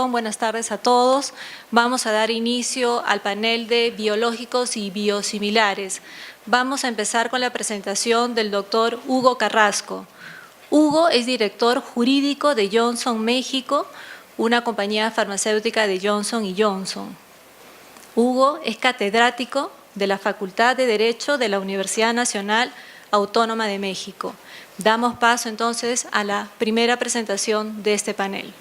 Buenas tardes a todos. Vamos a dar inicio al panel de biológicos y biosimilares. Vamos a empezar con la presentación del doctor Hugo Carrasco. Hugo es director jurídico de Johnson México, una compañía farmacéutica de Johnson & Johnson. Hugo es catedrático de la Facultad de Derecho de la Universidad Nacional Autónoma de México. Damos paso entonces a la primera presentación de este panel.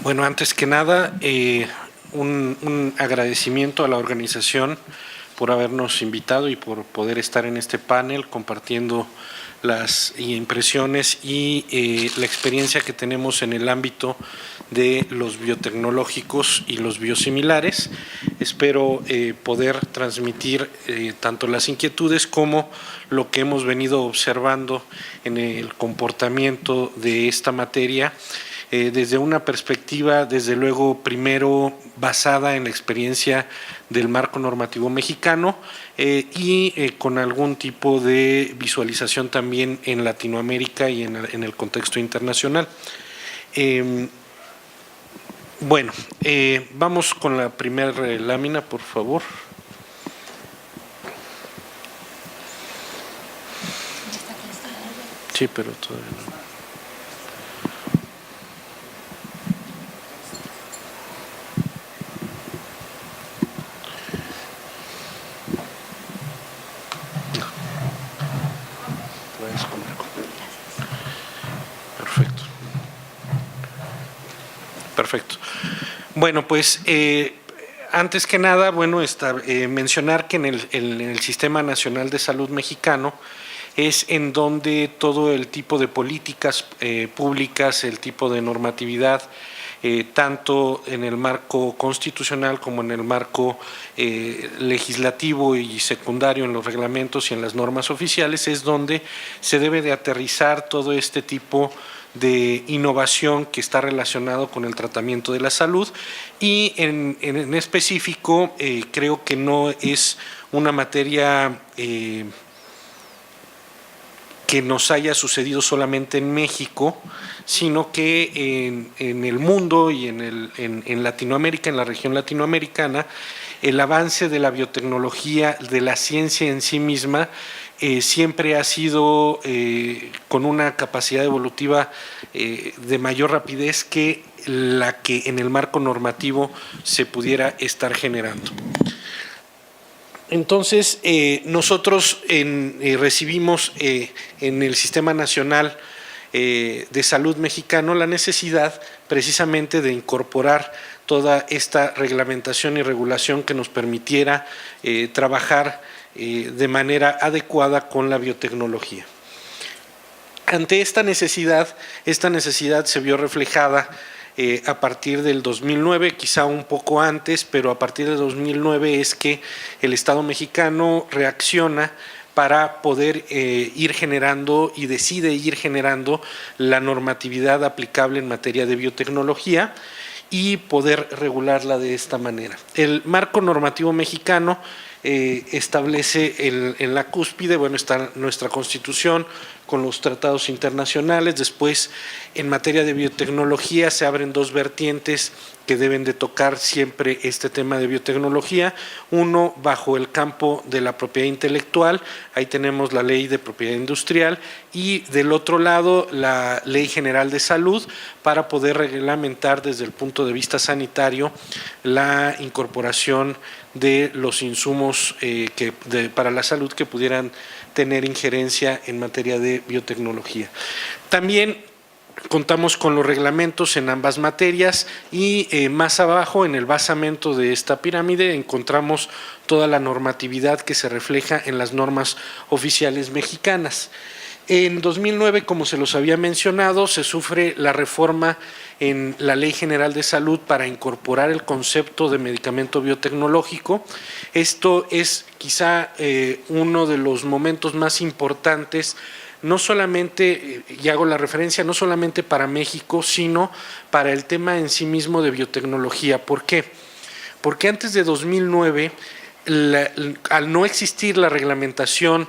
Bueno, antes que nada, un agradecimiento a la organización por habernos invitado y por poder estar en este panel compartiendo las impresiones y la experiencia que tenemos en el ámbito de los biotecnológicos y los biosimilares. Espero poder transmitir tanto las inquietudes como lo que hemos venido observando en el comportamiento de esta materia, desde una perspectiva, desde luego, primero basada en la experiencia del marco normativo mexicano y con algún tipo de visualización también en Latinoamérica y en el contexto internacional. Bueno, vamos con la primera lámina, por favor. Sí, pero todavía no. Perfecto. Bueno, pues antes que nada, bueno, mencionar que en el Sistema Nacional de Salud mexicano es en donde todo el tipo de políticas públicas, el tipo de normatividad, tanto en el marco constitucional como en el marco legislativo y secundario en los reglamentos y en las normas oficiales, es donde se debe de aterrizar todo este tipo de innovación que está relacionado con el tratamiento de la salud y en específico creo que no es una materia que nos haya sucedido solamente en México, sino que en el mundo y en Latinoamérica, en la región latinoamericana, el avance de la biotecnología, de la ciencia en sí misma, siempre ha sido con una capacidad evolutiva de mayor rapidez que la que en el marco normativo se pudiera estar generando. Entonces, nosotros recibimos en el Sistema Nacional de Salud mexicano la necesidad precisamente de incorporar toda esta reglamentación y regulación que nos permitiera trabajar de manera adecuada con la biotecnología. Ante esta necesidad se vio reflejada a partir del 2009, quizá un poco antes, pero a partir del 2009 es que el Estado mexicano reacciona para poder ir generando y decide ir generando la normatividad aplicable en materia de biotecnología y poder regularla de esta manera. El marco normativo mexicano establece en la cúspide, bueno, está nuestra Constitución con los tratados internacionales. Después, en materia de biotecnología, se abren dos vertientes que deben de tocar siempre este tema de biotecnología. Uno, bajo el campo de la propiedad intelectual, ahí tenemos la Ley de Propiedad Industrial, y del otro lado, la Ley General de Salud, para poder reglamentar desde el punto de vista sanitario la incorporación de los insumos para la salud que pudieran tener injerencia en materia de biotecnología. También contamos con los reglamentos en ambas materias y más abajo, en el basamento de esta pirámide, encontramos toda la normatividad que se refleja en las normas oficiales mexicanas. En 2009, como se los había mencionado, se sufre la reforma en la Ley General de Salud para incorporar el concepto de medicamento biotecnológico. Esto es quizá uno de los momentos más importantes, no solamente, y hago la referencia, no solamente para México, sino para el tema en sí mismo de biotecnología. ¿Por qué? Porque antes de 2009, al no existir la reglamentación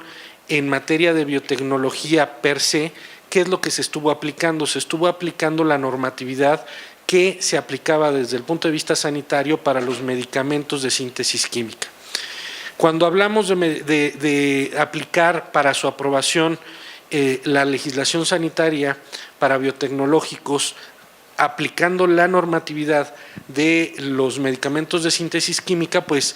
en materia de biotecnología per se, ¿qué es lo que se estuvo aplicando? Se estuvo aplicando la normatividad que se aplicaba desde el punto de vista sanitario para los medicamentos de síntesis química. Cuando hablamos de aplicar para su aprobación la legislación sanitaria para biotecnológicos, aplicando la normatividad de los medicamentos de síntesis química, pues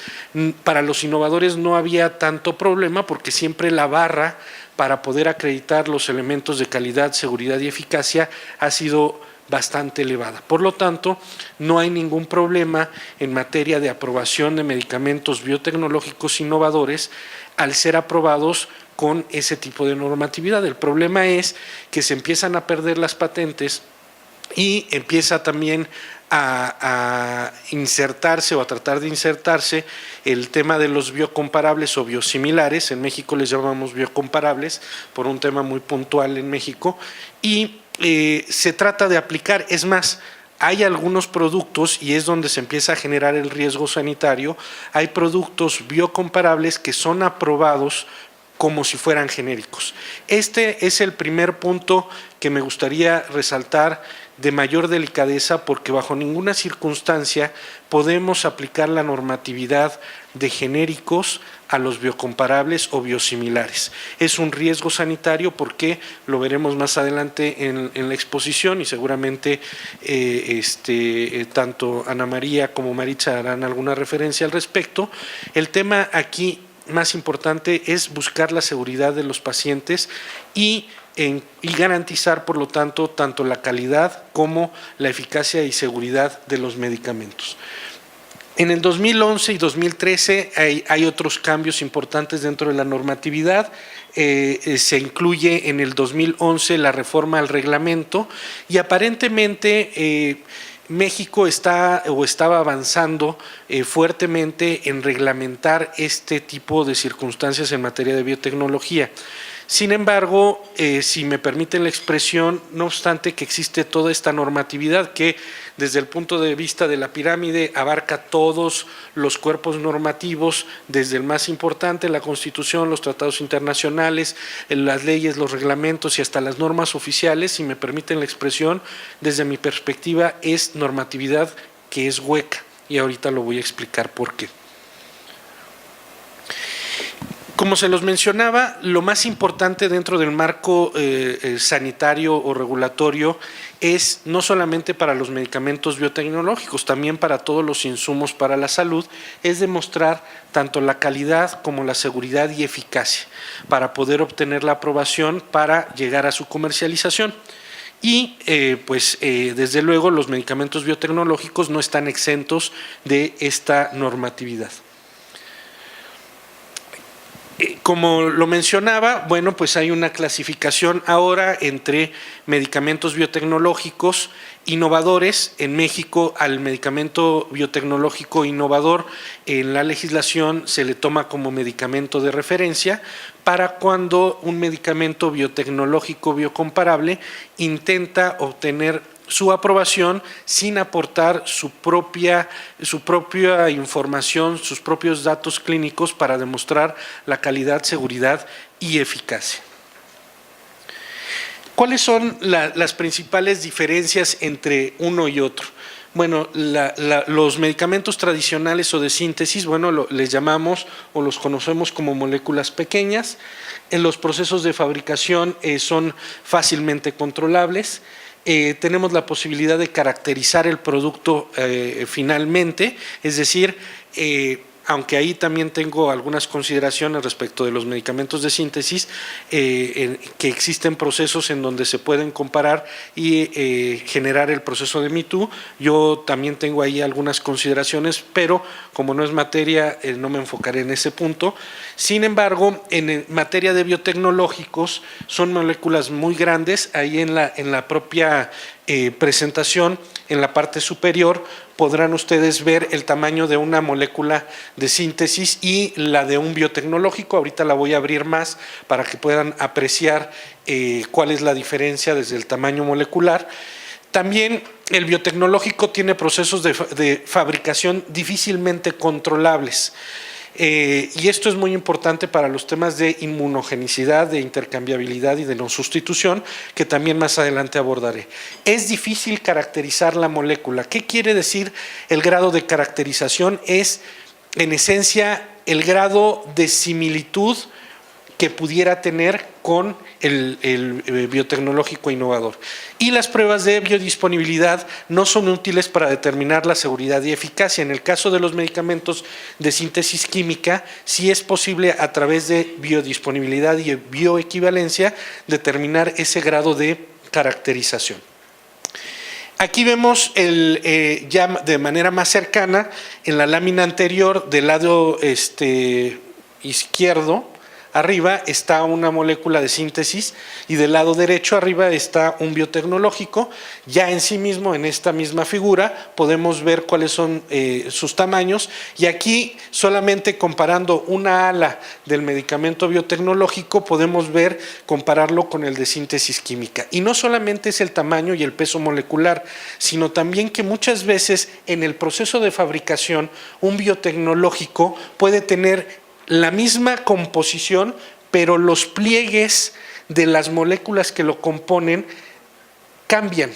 para los innovadores no había tanto problema porque siempre la barra para poder acreditar los elementos de calidad, seguridad y eficacia ha sido bastante elevada. Por lo tanto, no hay ningún problema en materia de aprobación de medicamentos biotecnológicos innovadores al ser aprobados con ese tipo de normatividad. El problema es que se empiezan a perder las patentes y empieza también a insertarse o a tratar de insertarse el tema de los biocomparables o biosimilares. En México les llamamos biocomparables por un tema muy puntual en México, y se trata de aplicar, es más, hay algunos productos, y es donde se empieza a generar el riesgo sanitario, hay productos biocomparables que son aprobados como si fueran genéricos. Este es el primer punto que me gustaría resaltar de mayor delicadeza, porque bajo ninguna circunstancia podemos aplicar la normatividad de genéricos a los biocomparables o biosimilares. Es un riesgo sanitario porque lo veremos más adelante en la exposición, y seguramente tanto Ana María como Maritza harán alguna referencia al respecto. El tema aquí más importante es buscar la seguridad de los pacientes y garantizar, por lo tanto, tanto la calidad como la eficacia y seguridad de los medicamentos. En el 2011 y 2013 hay otros cambios importantes dentro de la normatividad. Se incluye en el 2011 la reforma al reglamento, y aparentemente México estaba avanzando fuertemente en reglamentar este tipo de circunstancias en materia de biotecnología. Sin embargo, si me permiten la expresión, no obstante que existe toda esta normatividad que desde el punto de vista de la pirámide abarca todos los cuerpos normativos, desde el más importante, la Constitución, los tratados internacionales, las leyes, los reglamentos y hasta las normas oficiales, si me permiten la expresión, desde mi perspectiva es normatividad que es hueca, y ahorita lo voy a explicar por qué. Como se los mencionaba, lo más importante dentro del marco sanitario o regulatorio es no solamente para los medicamentos biotecnológicos, también para todos los insumos para la salud, es demostrar tanto la calidad como la seguridad y eficacia para poder obtener la aprobación para llegar a su comercialización. Y desde luego los medicamentos biotecnológicos no están exentos de esta normatividad. Como lo mencionaba, bueno, pues hay una clasificación ahora entre medicamentos biotecnológicos innovadores. En México al medicamento biotecnológico innovador en la legislación se le toma como medicamento de referencia para cuando un medicamento biotecnológico biocomparable intenta obtener su aprobación sin aportar su propia información, sus propios datos clínicos para demostrar la calidad, seguridad y eficacia. ¿Cuáles son las principales diferencias entre uno y otro? Bueno, los medicamentos tradicionales o de síntesis, bueno, les llamamos o los conocemos como moléculas pequeñas. En los procesos de fabricación son fácilmente controlables. Tenemos la posibilidad de caracterizar el producto finalmente, es decir, aunque ahí también tengo algunas consideraciones respecto de los medicamentos de síntesis, que existen procesos en donde se pueden comparar y generar el proceso de Me Too. Yo también tengo ahí algunas consideraciones, pero como no es materia, no me enfocaré en ese punto. Sin embargo, en materia de biotecnológicos, son moléculas muy grandes. Ahí en la propia presentación, en la parte superior, podrán ustedes ver el tamaño de una molécula de síntesis y la de un biotecnológico. Ahorita la voy a abrir más para que puedan apreciar cuál es la diferencia desde el tamaño molecular. También el biotecnológico tiene procesos de fabricación difícilmente controlables. Y esto es muy importante para los temas de inmunogenicidad, de intercambiabilidad y de no sustitución, que también más adelante abordaré. Es difícil caracterizar la molécula. ¿Qué quiere decir el grado de caracterización? Es, en esencia, el grado de similitud que pudiera tener con el biotecnológico innovador. Y las pruebas de biodisponibilidad no son útiles para determinar la seguridad y eficacia. En el caso de los medicamentos de síntesis química, sí es posible a través de biodisponibilidad y bioequivalencia determinar ese grado de caracterización. Aquí vemos ya de manera más cercana, en la lámina anterior del lado izquierdo, arriba está una molécula de síntesis y del lado derecho arriba está un biotecnológico. Ya en sí mismo, en esta misma figura, podemos ver cuáles son sus tamaños, y aquí solamente comparando una ala del medicamento biotecnológico podemos ver, compararlo con el de síntesis química. Y no solamente es el tamaño y el peso molecular, sino también que muchas veces en el proceso de fabricación un biotecnológico puede tener la misma composición, pero los pliegues de las moléculas que lo componen cambian.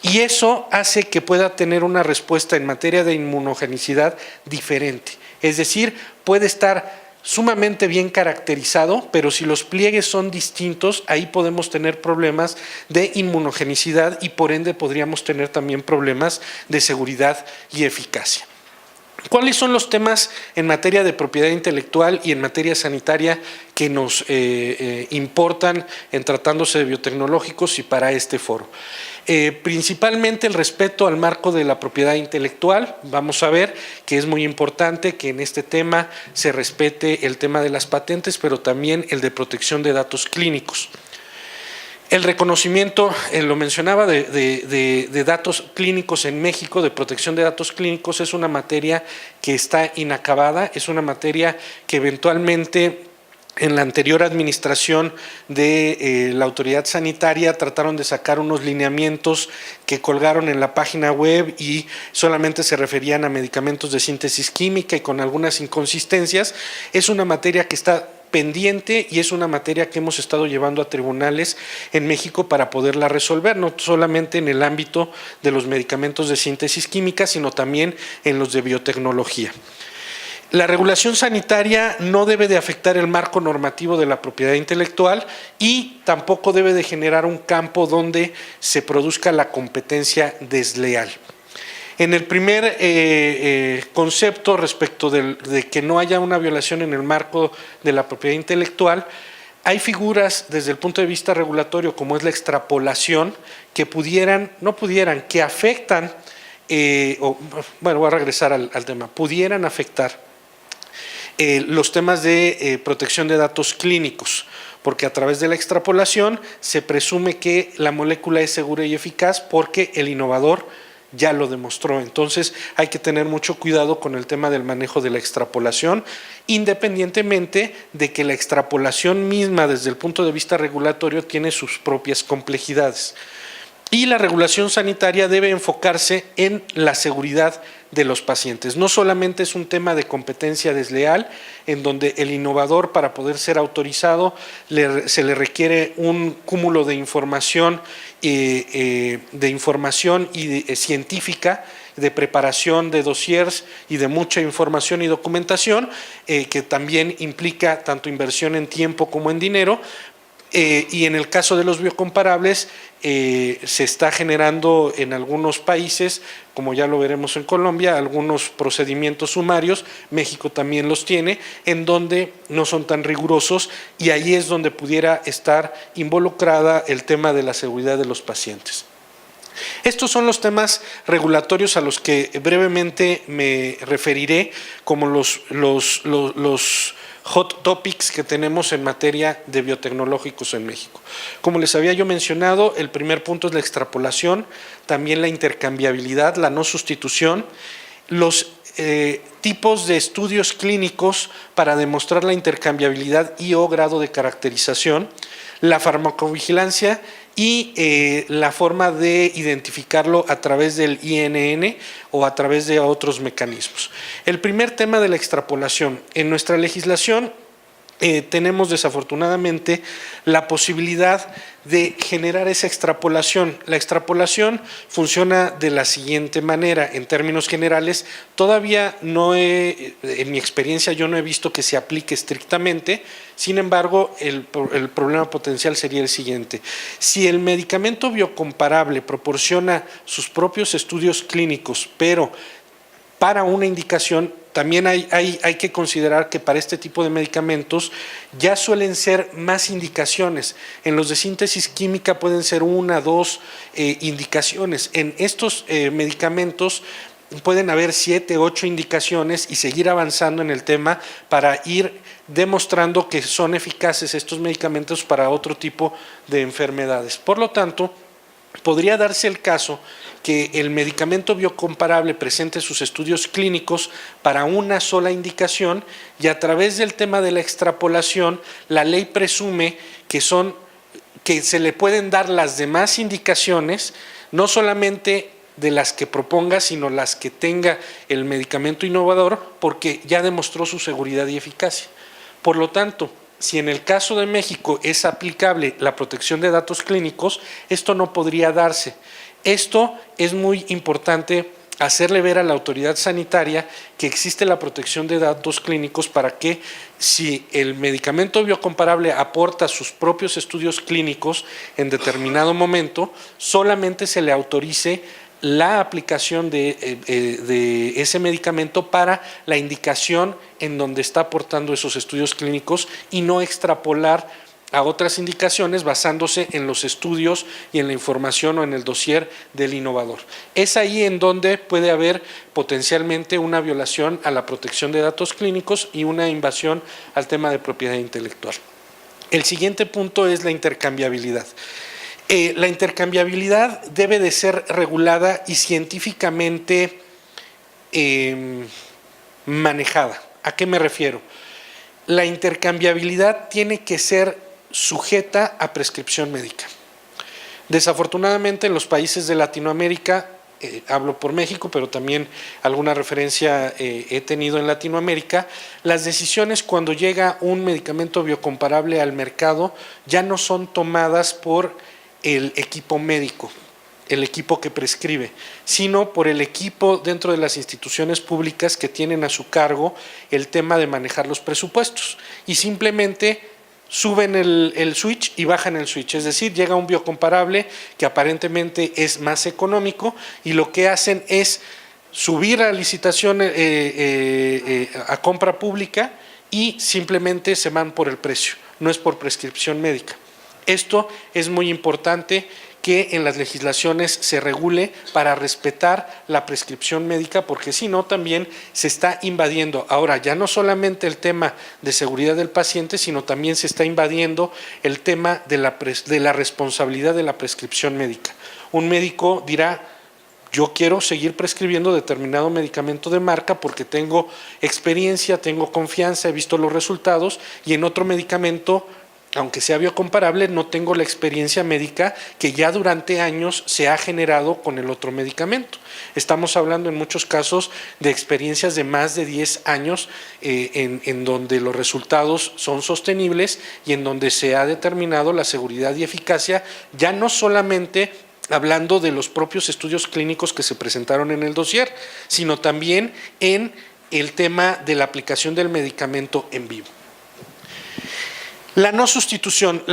Y eso hace que pueda tener una respuesta en materia de inmunogenicidad diferente. Es decir, puede estar sumamente bien caracterizado, pero si los pliegues son distintos, ahí podemos tener problemas de inmunogenicidad y por ende podríamos tener también problemas de seguridad y eficacia. ¿Cuáles son los temas en materia de propiedad intelectual y en materia sanitaria que nos importan en tratándose de biotecnológicos y para este foro? Principalmente el respeto al marco de la propiedad intelectual. Vamos a ver que es muy importante que en este tema se respete el tema de las patentes, pero también el de protección de datos clínicos. El reconocimiento, lo mencionaba, de datos clínicos en México, de protección de datos clínicos, es una materia que está inacabada, es una materia que eventualmente en la anterior administración de la autoridad sanitaria trataron de sacar unos lineamientos que colgaron en la página web y solamente se referían a medicamentos de síntesis química y con algunas inconsistencias. Es una materia que está pendiente y es una materia que hemos estado llevando a tribunales en México para poderla resolver, no solamente en el ámbito de los medicamentos de síntesis química, sino también en los de biotecnología. La regulación sanitaria no debe de afectar el marco normativo de la propiedad intelectual y tampoco debe de generar un campo donde se produzca la competencia desleal. En el primer concepto respecto de que no haya una violación en el marco de la propiedad intelectual, hay figuras desde el punto de vista regulatorio como es la extrapolación que que afectan, voy a regresar al tema, pudieran afectar los temas de protección de datos clínicos, porque a través de la extrapolación se presume que la molécula es segura y eficaz porque el innovador ya lo demostró. Entonces hay que tener mucho cuidado con el tema del manejo de la extrapolación, independientemente de que la extrapolación misma desde el punto de vista regulatorio tiene sus propias complejidades. Y la regulación sanitaria debe enfocarse en la seguridad de los pacientes. No solamente es un tema de competencia desleal, en donde el innovador para poder ser autorizado se le requiere un cúmulo de información científica, de preparación de dossiers y de mucha información y documentación, que también implica tanto inversión en tiempo como en dinero. Y en el caso de los biocomparables, se está generando en algunos países, como ya lo veremos en Colombia, algunos procedimientos sumarios, México también los tiene, en donde no son tan rigurosos y ahí es donde pudiera estar involucrada el tema de la seguridad de los pacientes. Estos son los temas regulatorios a los que brevemente me referiré como los hot topics que tenemos en materia de biotecnológicos en México. Como les había yo mencionado, el primer punto es la extrapolación, también la intercambiabilidad, la no sustitución, los tipos de estudios clínicos para demostrar la intercambiabilidad y o grado de caracterización, la farmacovigilancia y la forma de identificarlo a través del INN o a través de otros mecanismos. El primer tema de la extrapolación. En nuestra legislación tenemos desafortunadamente la posibilidad de generar esa extrapolación. La extrapolación funciona de la siguiente manera, en términos generales, todavía en mi experiencia yo no he visto que se aplique estrictamente, sin embargo, el problema potencial sería el siguiente. Si el medicamento biocomparable proporciona sus propios estudios clínicos, pero para una indicación, también hay que considerar que para este tipo de medicamentos ya suelen ser más indicaciones. En los de síntesis química pueden ser 1, 2 indicaciones. En estos medicamentos pueden haber 7, 8 indicaciones y seguir avanzando en el tema para ir demostrando que son eficaces estos medicamentos para otro tipo de enfermedades. Por lo tanto, podría darse el caso que el medicamento biocomparable presente sus estudios clínicos para una sola indicación y a través del tema de la extrapolación, la ley presume que se le pueden dar las demás indicaciones, no solamente de las que proponga, sino las que tenga el medicamento innovador, porque ya demostró su seguridad y eficacia. Por lo tanto, si en el caso de México es aplicable la protección de datos clínicos, esto no podría darse. Esto es muy importante hacerle ver a la autoridad sanitaria que existe la protección de datos clínicos para que si el medicamento biocomparable aporta sus propios estudios clínicos en determinado momento, solamente se le autorice la aplicación de ese medicamento para la indicación en donde está aportando esos estudios clínicos y no extrapolar a otras indicaciones basándose en los estudios y en la información o en el dossier del innovador. Es ahí en donde puede haber potencialmente una violación a la protección de datos clínicos y una invasión al tema de propiedad intelectual. El siguiente punto es la intercambiabilidad. La intercambiabilidad debe de ser regulada y científicamente manejada. ¿A qué me refiero? La intercambiabilidad tiene que ser sujeta a prescripción médica. Desafortunadamente en los países de Latinoamérica, hablo por México, pero también alguna referencia he tenido en Latinoamérica, las decisiones cuando llega un medicamento biocomparable al mercado ya no son tomadas por el equipo médico, el equipo que prescribe, sino por el equipo dentro de las instituciones públicas que tienen a su cargo el tema de manejar los presupuestos y simplemente suben el switch y bajan el switch, es decir, llega un biocomparable que aparentemente es más económico y lo que hacen es subir a licitación a compra pública y simplemente se van por el precio, no es por prescripción médica. Esto es muy importante que en las legislaciones se regule para respetar la prescripción médica, porque si no también se está invadiendo ahora ya no solamente el tema de seguridad del paciente, sino también se está invadiendo el tema de la responsabilidad de la prescripción médica. Un médico dirá: yo quiero seguir prescribiendo determinado medicamento de marca porque tengo experiencia, tengo confianza, he visto los resultados, y en otro medicamento, aunque sea biocomparable, no tengo la experiencia médica que ya durante años se ha generado con el otro medicamento. Estamos hablando en muchos casos de experiencias de más de 10 años en donde los resultados son sostenibles y en donde se ha determinado la seguridad y eficacia, ya no solamente hablando de los propios estudios clínicos que se presentaron en el dossier, sino también en el tema de la aplicación del medicamento en vivo. La no sustitución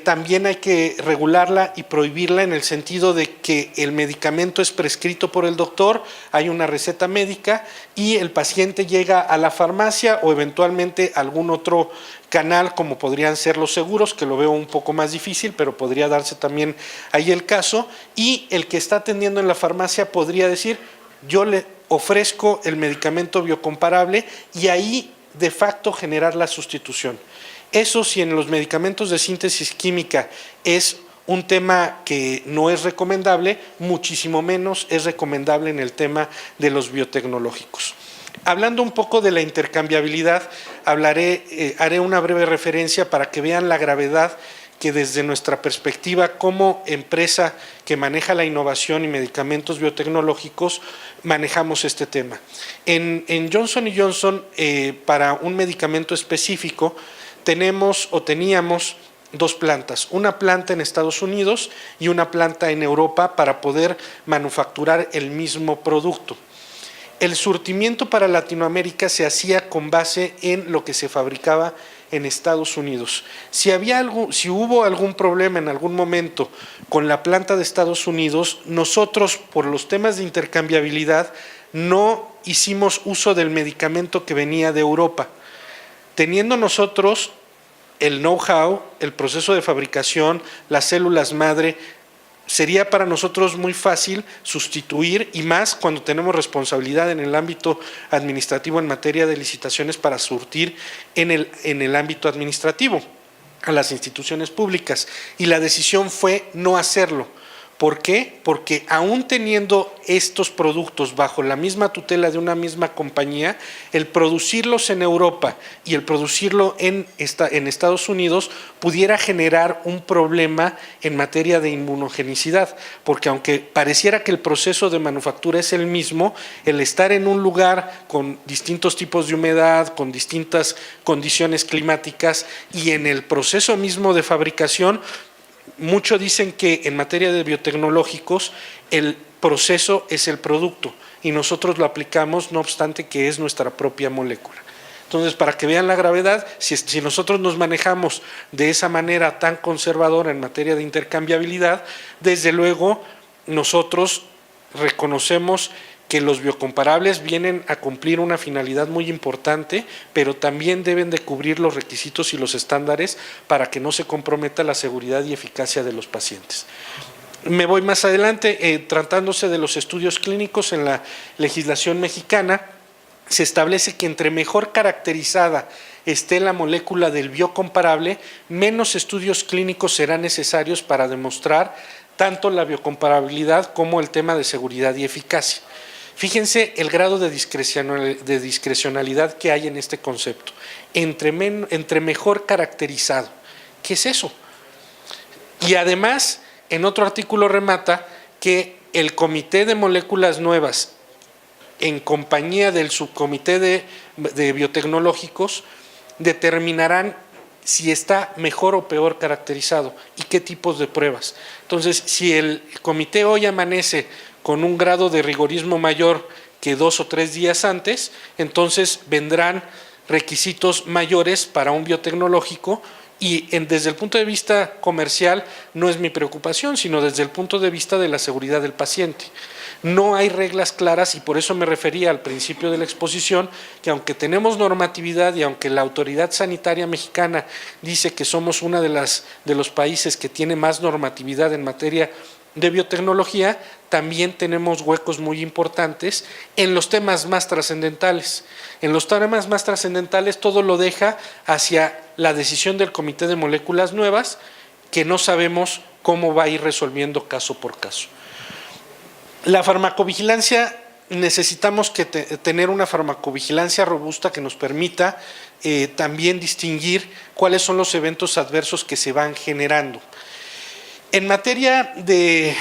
también hay que regularla y prohibirla en el sentido de que el medicamento es prescrito por el doctor, hay una receta médica y el paciente llega a la farmacia o eventualmente a algún otro canal como podrían ser los seguros, que lo veo un poco más difícil, pero podría darse también ahí el caso, y el que está atendiendo en la farmacia podría decir: yo le ofrezco el medicamento biocomparable, y ahí de facto generar la sustitución. Eso, si en los medicamentos de síntesis química es un tema que no es recomendable, muchísimo menos es recomendable en el tema de los biotecnológicos. Hablando un poco de la intercambiabilidad, haré una breve referencia para que vean la gravedad que desde nuestra perspectiva como empresa que maneja la innovación y medicamentos biotecnológicos, manejamos este tema. En Johnson & Johnson, para un medicamento específico, teníamos dos plantas, una planta en Estados Unidos y una planta en Europa para poder manufacturar el mismo producto. El surtimiento para Latinoamérica se hacía con base en lo que se fabricaba en Estados Unidos. Si hubo algún problema en algún momento con la planta de Estados Unidos, nosotros por los temas de intercambiabilidad no hicimos uso del medicamento que venía de Europa. Teniendo nosotros el know-how, el proceso de fabricación, las células madre, sería para nosotros muy fácil sustituir, y más cuando tenemos responsabilidad en el ámbito administrativo en materia de licitaciones para surtir en el ámbito administrativo a las instituciones públicas. Y la decisión fue no hacerlo. ¿Por qué? Porque aún teniendo estos productos bajo la misma tutela de una misma compañía, el producirlos en Europa y el producirlo en Estados Unidos pudiera generar un problema en materia de inmunogenicidad, porque aunque pareciera que el proceso de manufactura es el mismo, el estar en un lugar con distintos tipos de humedad, con distintas condiciones climáticas y en el proceso mismo de fabricación, muchos dicen que en materia de biotecnológicos el proceso es el producto y nosotros lo aplicamos no obstante que es nuestra propia molécula. Entonces, para que vean la gravedad, si nosotros nos manejamos de esa manera tan conservadora en materia de intercambiabilidad, desde luego nosotros reconocemos que los biocomparables vienen a cumplir una finalidad muy importante, pero también deben de cubrir los requisitos y los estándares para que no se comprometa la seguridad y eficacia de los pacientes. Me voy más adelante, tratándose de los estudios clínicos en la legislación mexicana, se establece que entre mejor caracterizada esté la molécula del biocomparable, menos estudios clínicos serán necesarios para demostrar tanto la biocomparabilidad como el tema de seguridad y eficacia. Fíjense el grado de discrecionalidad que hay en este concepto. Entre mejor caracterizado. ¿Qué es eso? Y además, en otro artículo remata que el Comité de Moléculas Nuevas, en compañía del Subcomité de Biotecnológicos, determinarán si está mejor o peor caracterizado y qué tipos de pruebas. Entonces, si el comité hoy amanece con un grado de rigorismo mayor que 2 o 3 días antes, entonces vendrán requisitos mayores para un biotecnológico y desde el punto de vista comercial no es mi preocupación, sino desde el punto de vista de la seguridad del paciente. No hay reglas claras y por eso me refería al principio de la exposición que aunque tenemos normatividad y aunque la autoridad sanitaria mexicana dice que somos uno de los países que tiene más normatividad en materia de biotecnología, también tenemos huecos muy importantes en los temas más trascendentales. En los temas más trascendentales todo lo deja hacia la decisión del Comité de Moléculas Nuevas, que no sabemos cómo va a ir resolviendo caso por caso. La farmacovigilancia, necesitamos tener una farmacovigilancia robusta que nos permita también distinguir cuáles son los eventos adversos que se van generando. En materia de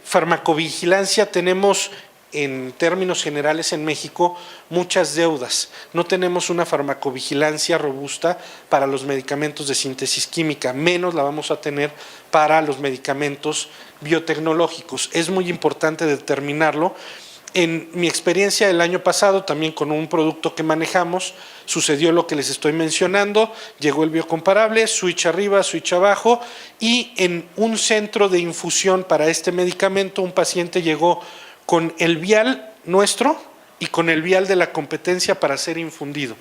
farmacovigilancia tenemos, en términos generales en México, muchas deudas. No tenemos una farmacovigilancia robusta para los medicamentos de síntesis química, menos la vamos a tener para los medicamentos biotecnológicos. Es muy importante determinarlo. En mi experiencia el año pasado, también con un producto que manejamos, sucedió lo que les estoy mencionando, llegó el biocomparable, switch arriba, switch abajo, y en un centro de infusión para este medicamento, un paciente llegó con el vial nuestro y con el vial de la competencia para ser infundido.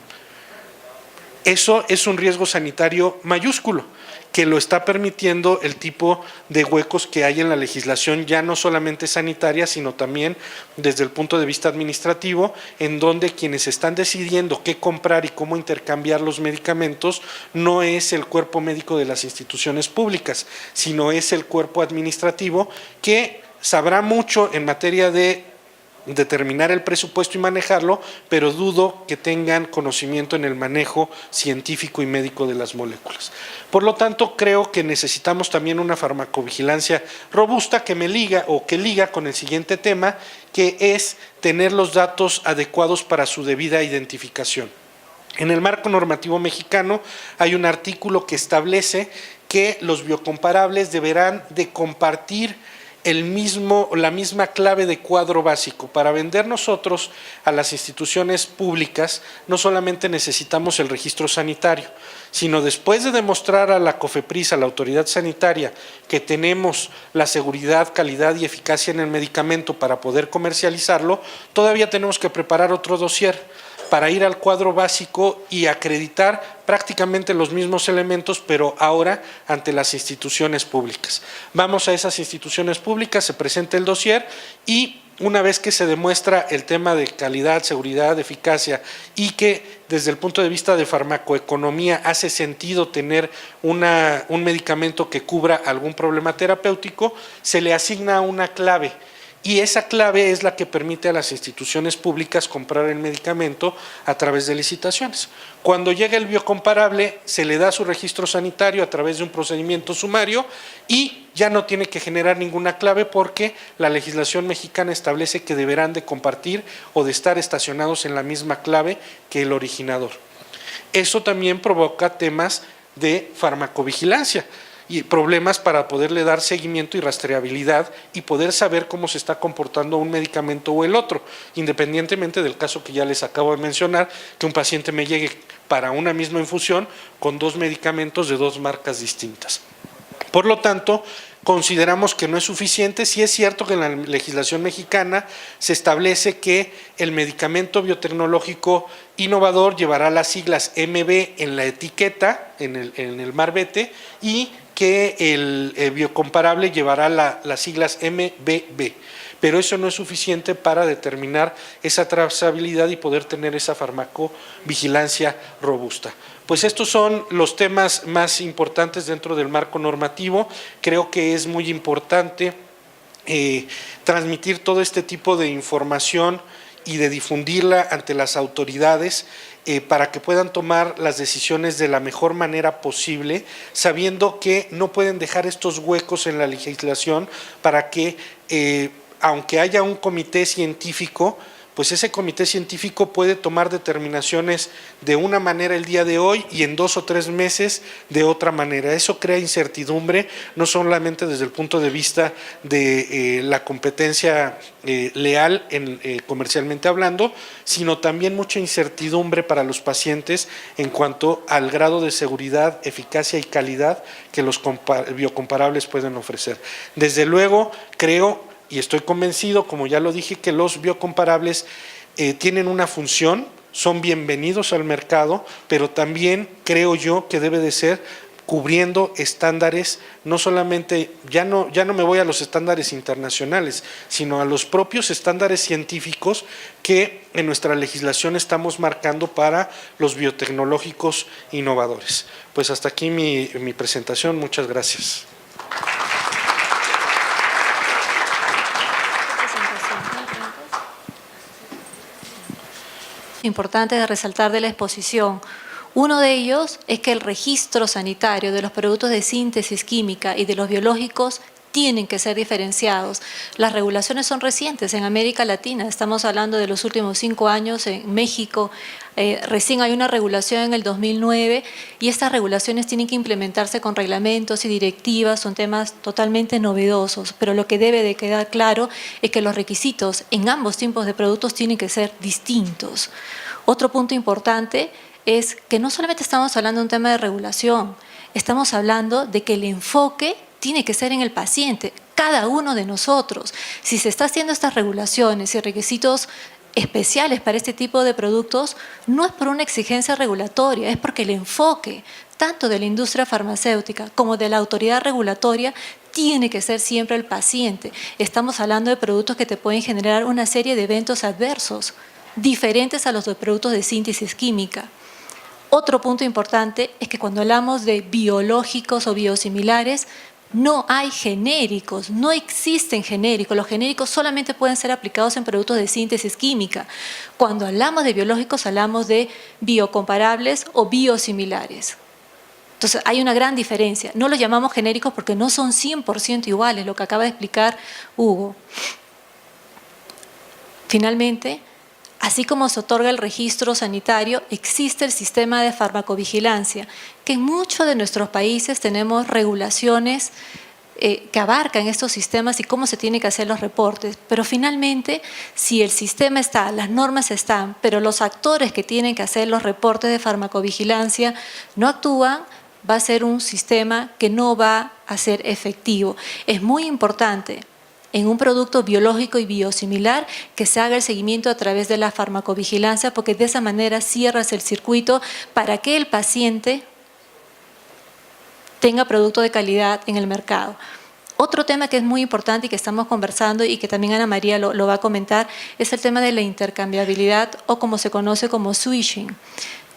Eso es un riesgo sanitario mayúsculo, que lo está permitiendo el tipo de huecos que hay en la legislación, ya no solamente sanitaria, sino también desde el punto de vista administrativo, en donde quienes están decidiendo qué comprar y cómo intercambiar los medicamentos no es el cuerpo médico de las instituciones públicas, sino es el cuerpo administrativo que sabrá mucho en materia de determinar el presupuesto y manejarlo, pero dudo que tengan conocimiento en el manejo científico y médico de las moléculas. Por lo tanto, creo que necesitamos también una farmacovigilancia robusta que liga con el siguiente tema, que es tener los datos adecuados para su debida identificación. En el marco normativo mexicano hay un artículo que establece que los biocomparables deberán de compartir la misma clave de cuadro básico. Para vender nosotros a las instituciones públicas no solamente necesitamos el registro sanitario, sino después de demostrar a la COFEPRIS, a la autoridad sanitaria, que tenemos la seguridad, calidad y eficacia en el medicamento para poder comercializarlo, todavía tenemos que preparar otro dossier para ir al cuadro básico y acreditar prácticamente los mismos elementos, pero ahora ante las instituciones públicas. Vamos a esas instituciones públicas, se presenta el dossier y una vez que se demuestra el tema de calidad, seguridad, eficacia y que desde el punto de vista de farmacoeconomía hace sentido tener un medicamento que cubra algún problema terapéutico, se le asigna una clave. Y esa clave es la que permite a las instituciones públicas comprar el medicamento a través de licitaciones. Cuando llega el biocomparable, se le da su registro sanitario a través de un procedimiento sumario y ya no tiene que generar ninguna clave porque la legislación mexicana establece que deberán de compartir o de estar estacionados en la misma clave que el originador. Eso también provoca temas de farmacovigilancia y problemas para poderle dar seguimiento y rastreabilidad y poder saber cómo se está comportando un medicamento o el otro, independientemente del caso que ya les acabo de mencionar, que un paciente me llegue para una misma infusión con 2 medicamentos de 2 marcas distintas. Por lo tanto, consideramos que no es suficiente. Sí es cierto que en la legislación mexicana se establece que el medicamento biotecnológico innovador llevará las siglas MB en la etiqueta, en el marbete, y que el biocomparable llevará las siglas MBB, pero eso no es suficiente para determinar esa trazabilidad y poder tener esa farmacovigilancia robusta. Pues estos son los temas más importantes dentro del marco normativo. Creo que es muy importante transmitir todo este tipo de información y de difundirla ante las autoridades para que puedan tomar las decisiones de la mejor manera posible, sabiendo que no pueden dejar estos huecos en la legislación para que, aunque haya un comité científico, pues ese comité científico puede tomar determinaciones de una manera el día de hoy y en 2 o 3 meses de otra manera. Eso crea incertidumbre, no solamente desde el punto de vista de la competencia leal comercialmente hablando, sino también mucha incertidumbre para los pacientes en cuanto al grado de seguridad, eficacia y calidad que los biocomparables pueden ofrecer. Desde luego, creo y estoy convencido, como ya lo dije, que los biocomparables tienen una función, son bienvenidos al mercado, pero también creo yo que debe de ser cubriendo estándares, no solamente, ya no me voy a los estándares internacionales, sino a los propios estándares científicos que en nuestra legislación estamos marcando para los biotecnológicos innovadores. Pues hasta aquí mi presentación, muchas gracias. Importante de resaltar de la exposición. Uno de ellos es que el registro sanitario de los productos de síntesis química y de los biológicos tienen que ser diferenciados. Las regulaciones son recientes en América Latina, estamos hablando de los últimos 5 años en México, recién hay una regulación en el 2009 y estas regulaciones tienen que implementarse con reglamentos y directivas, son temas totalmente novedosos, pero lo que debe de quedar claro es que los requisitos en ambos tipos de productos tienen que ser distintos. Otro punto importante es que no solamente estamos hablando de un tema de regulación, estamos hablando de que el enfoque tiene que ser en el paciente, cada uno de nosotros. Si se está haciendo estas regulaciones y requisitos especiales para este tipo de productos, no es por una exigencia regulatoria, es porque el enfoque tanto de la industria farmacéutica como de la autoridad regulatoria tiene que ser siempre el paciente. Estamos hablando de productos que te pueden generar una serie de eventos adversos, diferentes a los de productos de síntesis química. Otro punto importante es que cuando hablamos de biológicos o biosimilares, No hay genéricos, no existen genéricos. Los genéricos solamente pueden ser aplicados en productos de síntesis química. Cuando hablamos de biológicos, hablamos de biocomparables o biosimilares. Entonces, hay una gran diferencia. No los llamamos genéricos porque no son 100% iguales, lo que acaba de explicar Hugo. Finalmente, así como se otorga el registro sanitario, existe el sistema de farmacovigilancia, que en muchos de nuestros países tenemos regulaciones que abarcan estos sistemas y cómo se tienen que hacer los reportes. Pero finalmente, si el sistema está, las normas están, pero los actores que tienen que hacer los reportes de farmacovigilancia no actúan, va a ser un sistema que no va a ser efectivo. Es muy importante en un producto biológico y biosimilar que se haga el seguimiento a través de la farmacovigilancia, porque de esa manera cierras el circuito para que el paciente tenga producto de calidad en el mercado. Otro tema que es muy importante y que estamos conversando y que también Ana María lo va a comentar es el tema de la intercambiabilidad, o como se conoce como switching,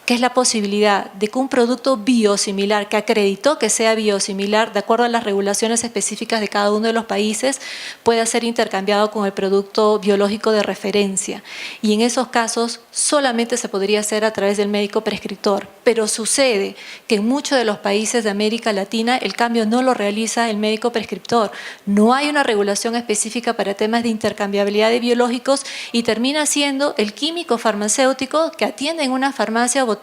que es la posibilidad de que un producto biosimilar, que acreditó que sea biosimilar, de acuerdo a las regulaciones específicas de cada uno de los países, pueda ser intercambiado con el producto biológico de referencia. Y en esos casos solamente se podría hacer a través del médico prescriptor. Pero sucede que en muchos de los países de América Latina el cambio no lo realiza el médico prescriptor. No hay una regulación específica para temas de intercambiabilidad de biológicos y termina siendo el químico farmacéutico que atiende en una farmacia o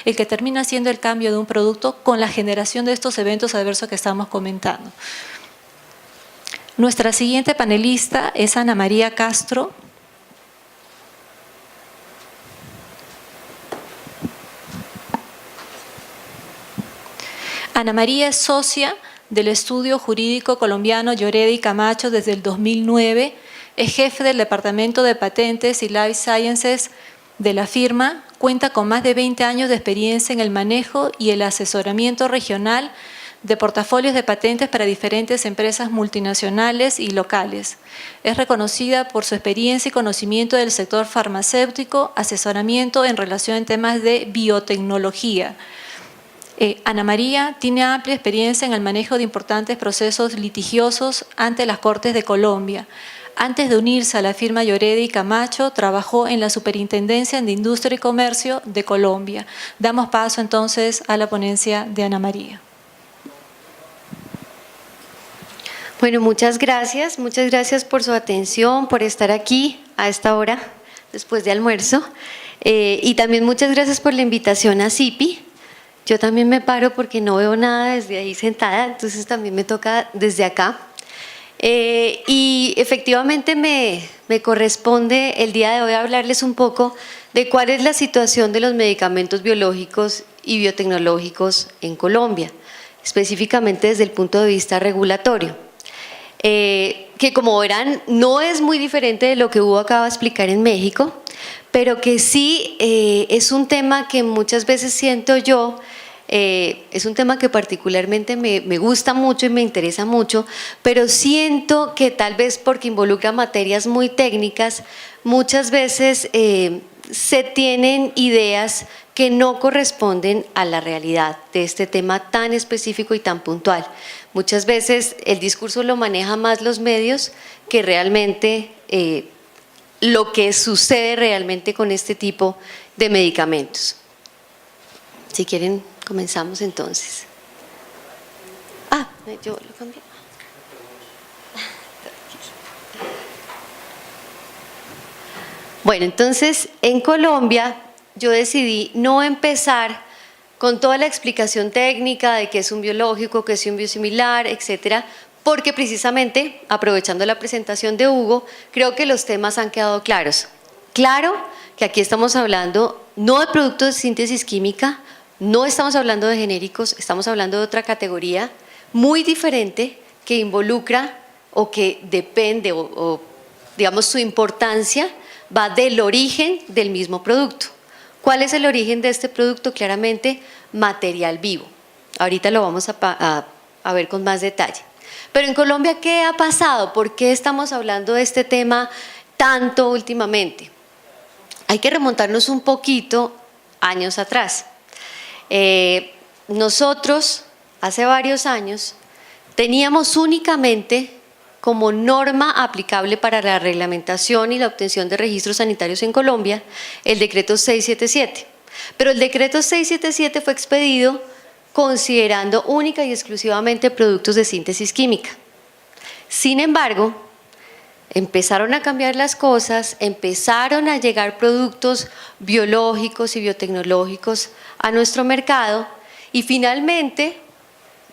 el que termina haciendo el cambio de un producto con la generación de estos eventos adversos que estamos comentando. Nuestra siguiente panelista es Ana María Castro. Ana María es socia del estudio jurídico colombiano Lloreda y Camacho desde el 2009, es jefe del Departamento de Patentes y Life Sciences de la firma, cuenta con más de 20 años de experiencia en el manejo y el asesoramiento regional de portafolios de patentes para diferentes empresas multinacionales y locales. Es reconocida por su experiencia y conocimiento del sector farmacéutico, asesoramiento en relación a temas de biotecnología. Ana María tiene amplia experiencia en el manejo de importantes procesos litigiosos ante las Cortes de Colombia. Antes de unirse a la firma Lloreda y Camacho, trabajó en la Superintendencia de Industria y Comercio de Colombia. Damos paso entonces a la ponencia de Ana María. Bueno, muchas gracias por su atención, por estar aquí a esta hora, después de almuerzo. Y también muchas gracias por la invitación a CIPI. Yo también me paro porque no veo nada desde ahí sentada, entonces también me toca desde acá. Y efectivamente me corresponde el día de hoy hablarles un poco de cuál es la situación de los medicamentos biológicos y biotecnológicos en Colombia, específicamente desde el punto de vista regulatorio, que como verán no es muy diferente de lo que Hugo acaba de explicar en México, pero que sí es un tema que muchas veces siento yo. Es un tema que particularmente me gusta mucho y me interesa mucho, pero siento que tal vez porque involucra materias muy técnicas, muchas veces se tienen ideas que no corresponden a la realidad de este tema tan específico y tan puntual. Muchas veces el discurso lo maneja más los medios que realmente lo que sucede realmente con este tipo de medicamentos. Si quieren, comenzamos entonces. Yo lo cambié. Bueno, entonces en Colombia yo decidí no empezar con toda la explicación técnica de qué es un biológico, qué es un biosimilar, etcétera, porque precisamente, aprovechando la presentación de Hugo, creo que los temas han quedado claros. Claro que aquí estamos hablando no de productos de síntesis química, no estamos hablando de genéricos, estamos hablando de otra categoría muy diferente que involucra o que depende o digamos su importancia va del origen del mismo producto. ¿Cuál es el origen de este producto? Claramente material vivo. Ahorita lo vamos a ver con más detalle. Pero en Colombia, ¿qué ha pasado? ¿Por qué estamos hablando de este tema tanto últimamente? Hay que remontarnos un poquito años atrás. Nosotros, hace varios años, teníamos únicamente como norma aplicable para la reglamentación y la obtención de registros sanitarios en Colombia el decreto 677. Pero el decreto 677 fue expedido considerando única y exclusivamente productos de síntesis química. Sin embargo, empezaron a cambiar las cosas, empezaron a llegar productos biológicos y biotecnológicos a nuestro mercado y finalmente,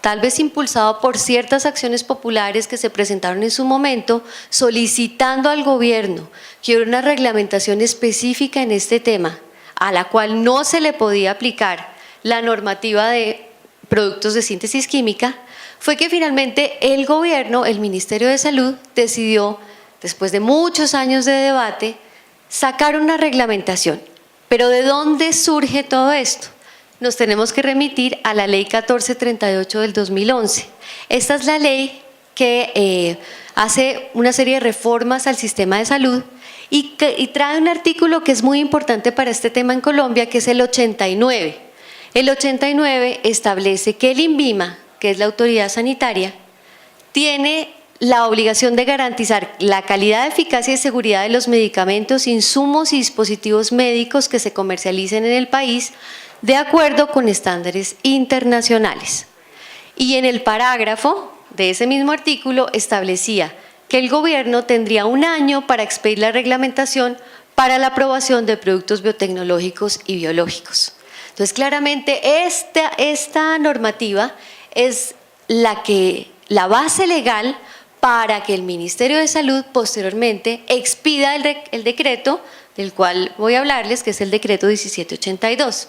tal vez impulsado por ciertas acciones populares que se presentaron en su momento, solicitando al gobierno que hubiera una reglamentación específica en este tema, a la cual no se le podía aplicar la normativa de productos de síntesis química, fue que finalmente el gobierno, el Ministerio de Salud, decidió, después de muchos años de debate, sacar una reglamentación. Pero ¿de dónde surge todo esto? Nos tenemos que remitir a la Ley 1438 del 2011. Esta es la ley que hace una serie de reformas al sistema de salud y trae un artículo que es muy importante para este tema en Colombia, que es el 89. El 89 establece que el INVIMA, que es la autoridad sanitaria, tiene la obligación de garantizar la calidad, eficacia y seguridad de los medicamentos, insumos y dispositivos médicos que se comercialicen en el país de acuerdo con estándares internacionales. Y en el parágrafo de ese mismo artículo establecía que el gobierno tendría un año para expedir la reglamentación para la aprobación de productos biotecnológicos y biológicos. Entonces, claramente esta normativa es la base legal para que el Ministerio de Salud posteriormente expida el decreto del cual voy a hablarles, que es el decreto 1782.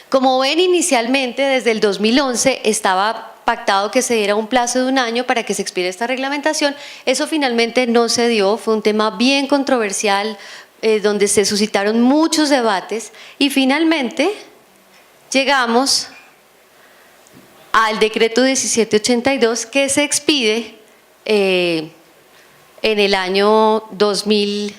Como ven, inicialmente desde el 2011 estaba pactado que se diera un plazo de un año para que se expida esta reglamentación. Eso finalmente no se dio, fue un tema bien controversial, donde se suscitaron muchos debates y finalmente llegamos al decreto 1782 que se expide en el año 2012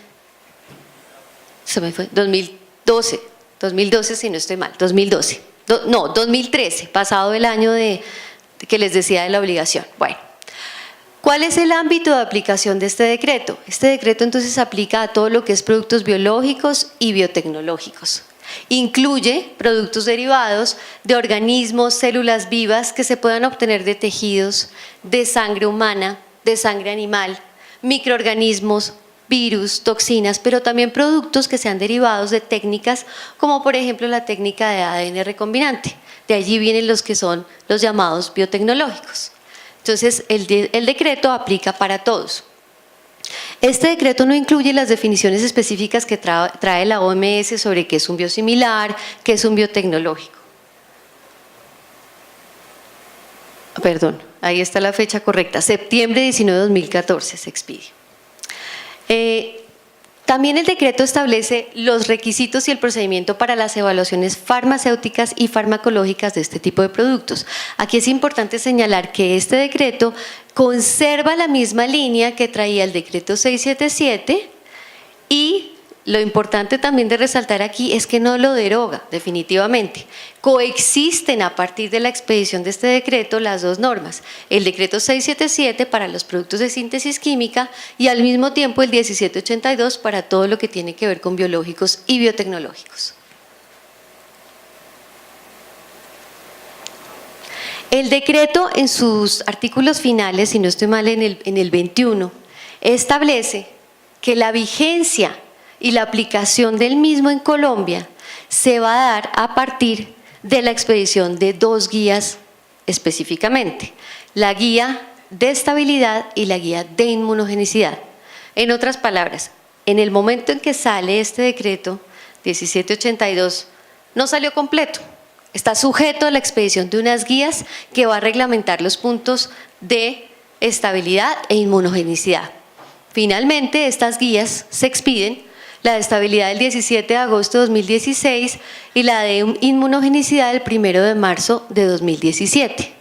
si no estoy mal, 2013, pasado el año que les decía de la obligación. Bueno, ¿cuál es el ámbito de aplicación de este decreto? Este decreto entonces aplica a todo lo que es productos biológicos y biotecnológicos. Incluye productos derivados de organismos, células vivas que se puedan obtener de tejidos, de sangre humana, de sangre animal, microorganismos, virus, toxinas, pero también productos que sean derivados de técnicas como por ejemplo la técnica de ADN recombinante. De allí vienen los que son los llamados biotecnológicos. Entonces, el decreto aplica para todos. Este decreto no incluye las definiciones específicas que trae la OMS sobre qué es un biosimilar, qué es un biotecnológico. Perdón, ahí está la fecha correcta, septiembre 19 de 2014 se expide. También el decreto establece los requisitos y el procedimiento para las evaluaciones farmacéuticas y farmacológicas de este tipo de productos. Aquí es importante señalar que este decreto conserva la misma línea que traía el decreto 677 y lo importante también de resaltar aquí es que no lo deroga definitivamente. Coexisten a partir de la expedición de este decreto las dos normas, el decreto 677 para los productos de síntesis química y al mismo tiempo el 1782 para todo lo que tiene que ver con biológicos y biotecnológicos. El decreto en sus artículos finales, si no estoy mal en el 21, establece que la vigencia y la aplicación del mismo en Colombia se va a dar a partir de la expedición de dos guías específicamente, la guía de estabilidad y la guía de inmunogenicidad. En otras palabras, en el momento en que sale este decreto 1782, no salió completo, está sujeto a la expedición de unas guías que va a reglamentar los puntos de estabilidad e inmunogenicidad. Finalmente, estas guías se expiden, la de estabilidad el 17 de agosto de 2016 y la de inmunogenicidad el 1 de marzo de 2017.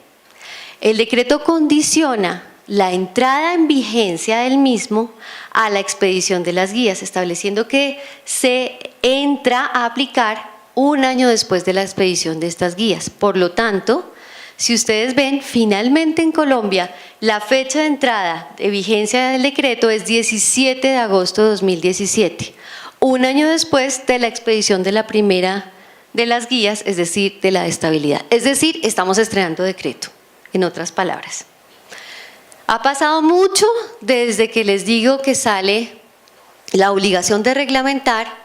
El decreto condiciona la entrada en vigencia del mismo a la expedición de las guías, estableciendo que se entra a aplicar un año después de la expedición de estas guías. Por lo tanto, si ustedes ven, finalmente en Colombia la fecha de entrada de vigencia del decreto es 17 de agosto de 2017, un año después de la expedición de la primera de las guías, es decir, de la de estabilidad. Es decir, estamos estrenando decreto, en otras palabras. Ha pasado mucho desde que les digo que sale la obligación de reglamentar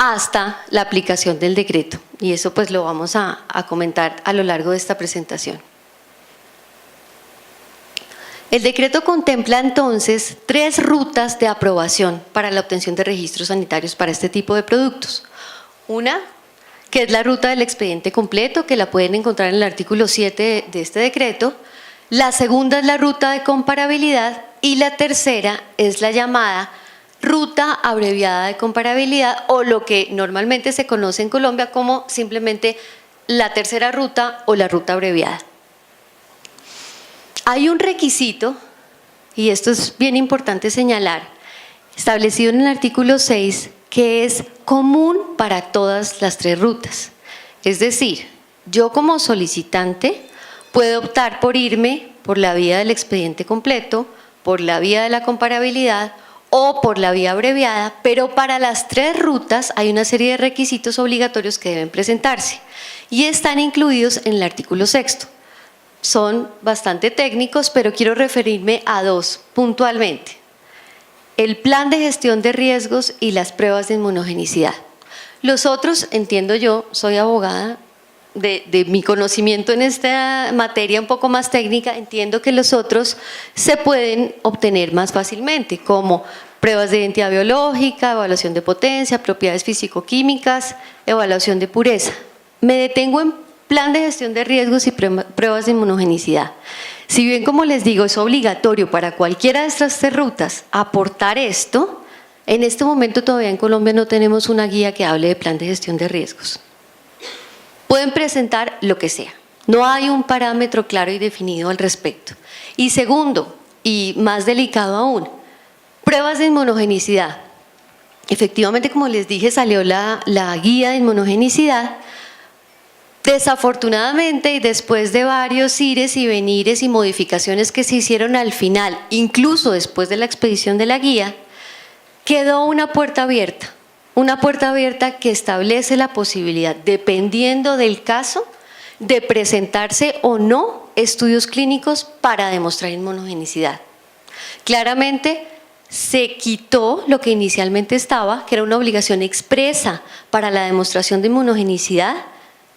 hasta la aplicación del decreto, y eso pues lo vamos a comentar a lo largo de esta presentación. El decreto contempla entonces 3 rutas de aprobación para la obtención de registros sanitarios para este tipo de productos. Una, que es la ruta del expediente completo, que la pueden encontrar en el artículo 7 de este decreto. La segunda es la ruta de comparabilidad y la tercera es la llamada ruta abreviada de comparabilidad, o lo que normalmente se conoce en Colombia como simplemente la tercera ruta o la ruta abreviada. Hay un requisito, y esto es bien importante señalar, establecido en el artículo 6, que es común para todas las 3 rutas. Es decir, yo como solicitante puedo optar por irme por la vía del expediente completo, por la vía de la comparabilidad o por la vía abreviada, pero para las 3 rutas hay una serie de requisitos obligatorios que deben presentarse y están incluidos en el artículo 6. Son bastante técnicos, pero quiero referirme a 2 puntualmente: el plan de gestión de riesgos y las pruebas de inmunogenicidad. Los otros, entiendo yo, soy abogada, de mi conocimiento en esta materia un poco más técnica, entiendo que los otros se pueden obtener más fácilmente, como pruebas de identidad biológica, evaluación de potencia, propiedades físico-químicas, evaluación de pureza. Me detengo en plan de gestión de riesgos y pruebas de inmunogenicidad. Si bien, como les digo, es obligatorio para cualquiera de estas 3 rutas aportar esto, en este momento todavía en Colombia no tenemos una guía que hable de plan de gestión de riesgos. Pueden presentar lo que sea, no hay un parámetro claro y definido al respecto. Y segundo, y más delicado aún, pruebas de inmunogenicidad. Efectivamente, como les dije, salió la guía de inmunogenicidad. Desafortunadamente, y después de varios ires y venires y modificaciones que se hicieron al final, incluso después de la expedición de la guía, quedó una puerta abierta. Una puerta abierta que establece la posibilidad, dependiendo del caso, de presentarse o no estudios clínicos para demostrar inmunogenicidad. Claramente se quitó lo que inicialmente estaba, que era una obligación expresa para la demostración de inmunogenicidad,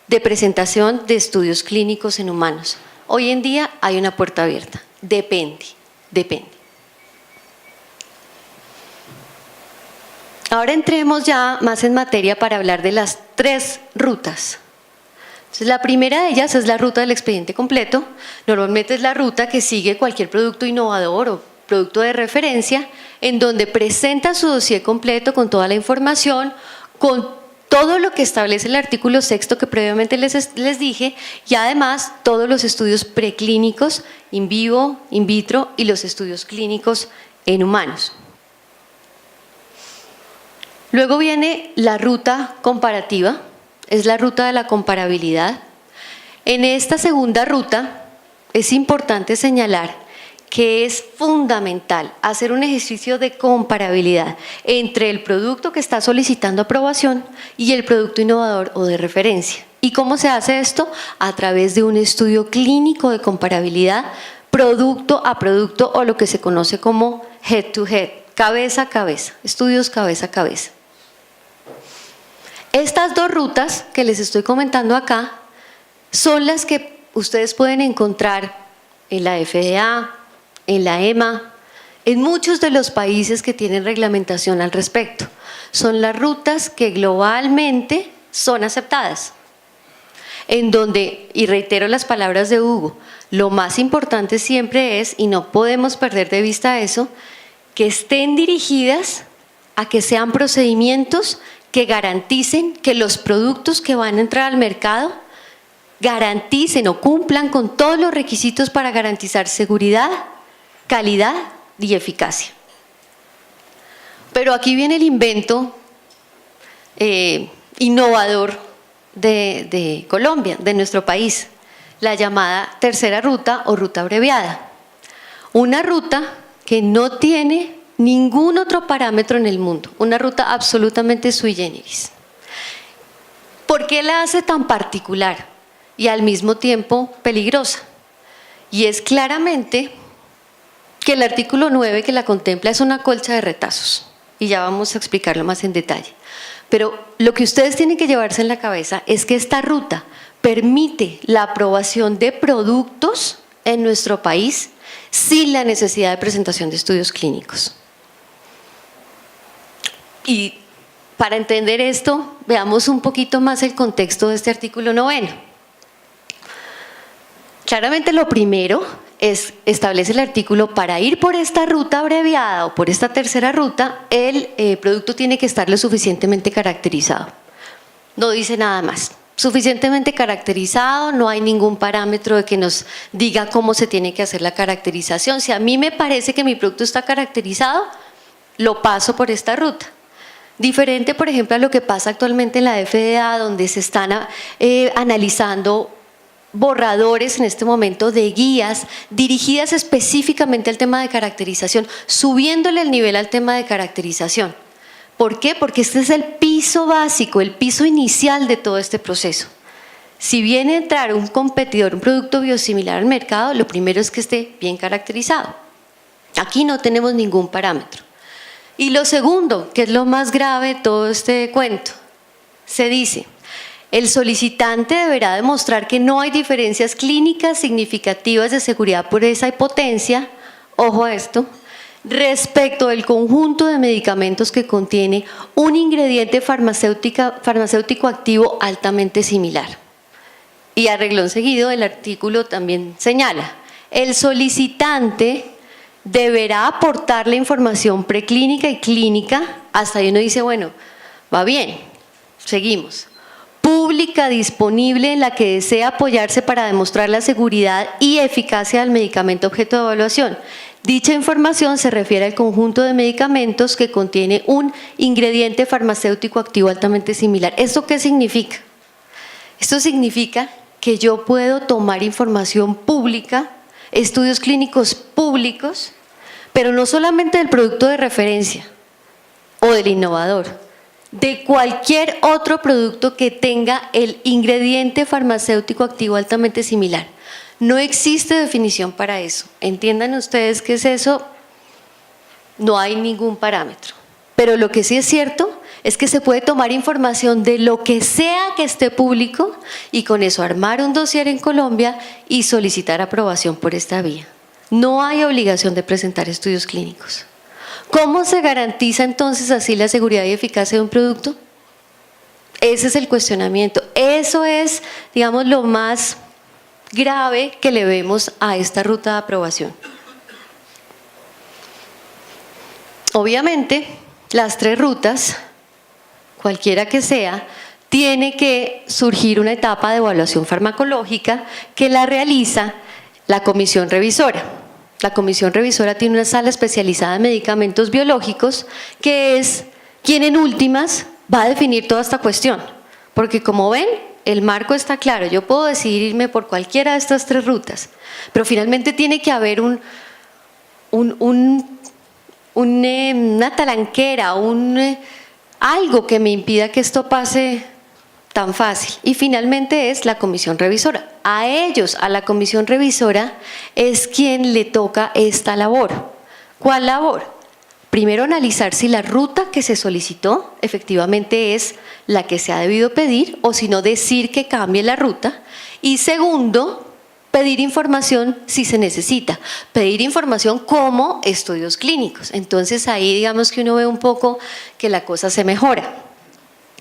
de presentación de estudios clínicos en humanos. Hoy en día hay una puerta abierta, depende. Ahora entremos ya más en materia para hablar de las 3 rutas. Entonces, la primera de ellas es la ruta del expediente completo. Normalmente es la ruta que sigue cualquier producto innovador o producto de referencia, en donde presenta su dossier completo con toda la información, con todo lo que establece el artículo 6 que previamente les dije, y además todos los estudios preclínicos, in vivo, in vitro, y los estudios clínicos en humanos. Luego viene la ruta comparativa, es la ruta de la comparabilidad. En esta segunda ruta es importante señalar que es fundamental hacer un ejercicio de comparabilidad entre el producto que está solicitando aprobación y el producto innovador o de referencia. ¿Y cómo se hace esto? A través de un estudio clínico de comparabilidad producto a producto, o lo que se conoce como head to head, cabeza a cabeza, estudios cabeza a cabeza. Estas 2 rutas que les estoy comentando acá son las que ustedes pueden encontrar en la FDA, en la EMA, en muchos de los países que tienen reglamentación al respecto. Son las rutas que globalmente son aceptadas, en donde, y reitero las palabras de Hugo, lo más importante siempre es, y no podemos perder de vista eso, que estén dirigidas a que sean procedimientos que garanticen que los productos que van a entrar al mercado garanticen o cumplan con todos los requisitos para garantizar seguridad, calidad y eficacia. Pero aquí viene el invento innovador de Colombia, de nuestro país, la llamada tercera ruta o ruta abreviada. Una ruta que no tiene ningún otro parámetro en el mundo, una ruta absolutamente sui generis. ¿Por qué la hace tan particular y al mismo tiempo peligrosa? Y es claramente que el artículo 9 que la contempla es una colcha de retazos, y ya vamos a explicarlo más en detalle. Pero lo que ustedes tienen que llevarse en la cabeza es que esta ruta permite la aprobación de productos en nuestro país sin la necesidad de presentación de estudios clínicos. Y para entender esto, veamos un poquito más el contexto de este artículo 9. Claramente lo primero establece el artículo: para ir por esta ruta abreviada o por esta tercera ruta, el producto tiene que estar lo suficientemente caracterizado. No dice nada más. Suficientemente caracterizado, no hay ningún parámetro de que nos diga cómo se tiene que hacer la caracterización. Si a mí me parece que mi producto está caracterizado, lo paso por esta ruta. Diferente, por ejemplo, a lo que pasa actualmente en la FDA, donde se están analizando borradores en este momento de guías dirigidas específicamente al tema de caracterización, subiéndole el nivel al tema de caracterización. ¿Por qué? Porque este es el piso básico, el piso inicial de todo este proceso. Si viene a entrar un competidor, un producto biosimilar al mercado, lo primero es que esté bien caracterizado. Aquí no tenemos ningún parámetro. Y lo segundo, que es lo más grave de todo este cuento, se dice: el solicitante deberá demostrar que no hay diferencias clínicas significativas de seguridad, pureza y potencia, ojo a esto, respecto del conjunto de medicamentos que contiene un ingrediente farmacéutico activo altamente similar. Y a renglón seguido, el artículo también señala: el solicitante deberá aportar la información preclínica y clínica, hasta ahí uno dice, bueno, va bien, seguimos. Pública, disponible, en la que desea apoyarse para demostrar la seguridad y eficacia del medicamento objeto de evaluación. Dicha información se refiere al conjunto de medicamentos que contiene un ingrediente farmacéutico activo altamente similar. ¿Esto qué significa? Esto significa que yo puedo tomar información pública, estudios clínicos públicos, pero no solamente del producto de referencia o del innovador, de cualquier otro producto que tenga el ingrediente farmacéutico activo altamente similar. No existe definición para eso. Entiendan ustedes qué es eso, no hay ningún parámetro. Pero lo que sí es cierto es que se puede tomar información de lo que sea que esté público y con eso armar un dossier en Colombia y solicitar aprobación por esta vía. No hay obligación de presentar estudios clínicos. ¿Cómo se garantiza entonces así la seguridad y eficacia de un producto? Ese es el cuestionamiento. Eso es, digamos, lo más grave que le vemos a esta ruta de aprobación. Obviamente, las tres rutas, cualquiera que sea, tiene que surgir una etapa de evaluación farmacológica que la realiza la comisión revisora. La comisión revisora tiene una sala especializada en medicamentos biológicos que es quien en últimas va a definir toda esta cuestión. Porque como ven, el marco está claro, yo puedo decidir irme por cualquiera de estas tres rutas, pero finalmente tiene que haber una talanquera, algo que me impida que esto pase tan fácil. Y finalmente es la comisión revisora. A ellos, a la comisión revisora, es quien le toca esta labor. ¿Cuál labor? Primero, analizar si la ruta que se solicitó efectivamente es la que se ha debido pedir o si no, decir que cambie la ruta. Y segundo, pedir información si se necesita. Pedir información como estudios clínicos. Entonces ahí digamos que uno ve un poco que la cosa se mejora.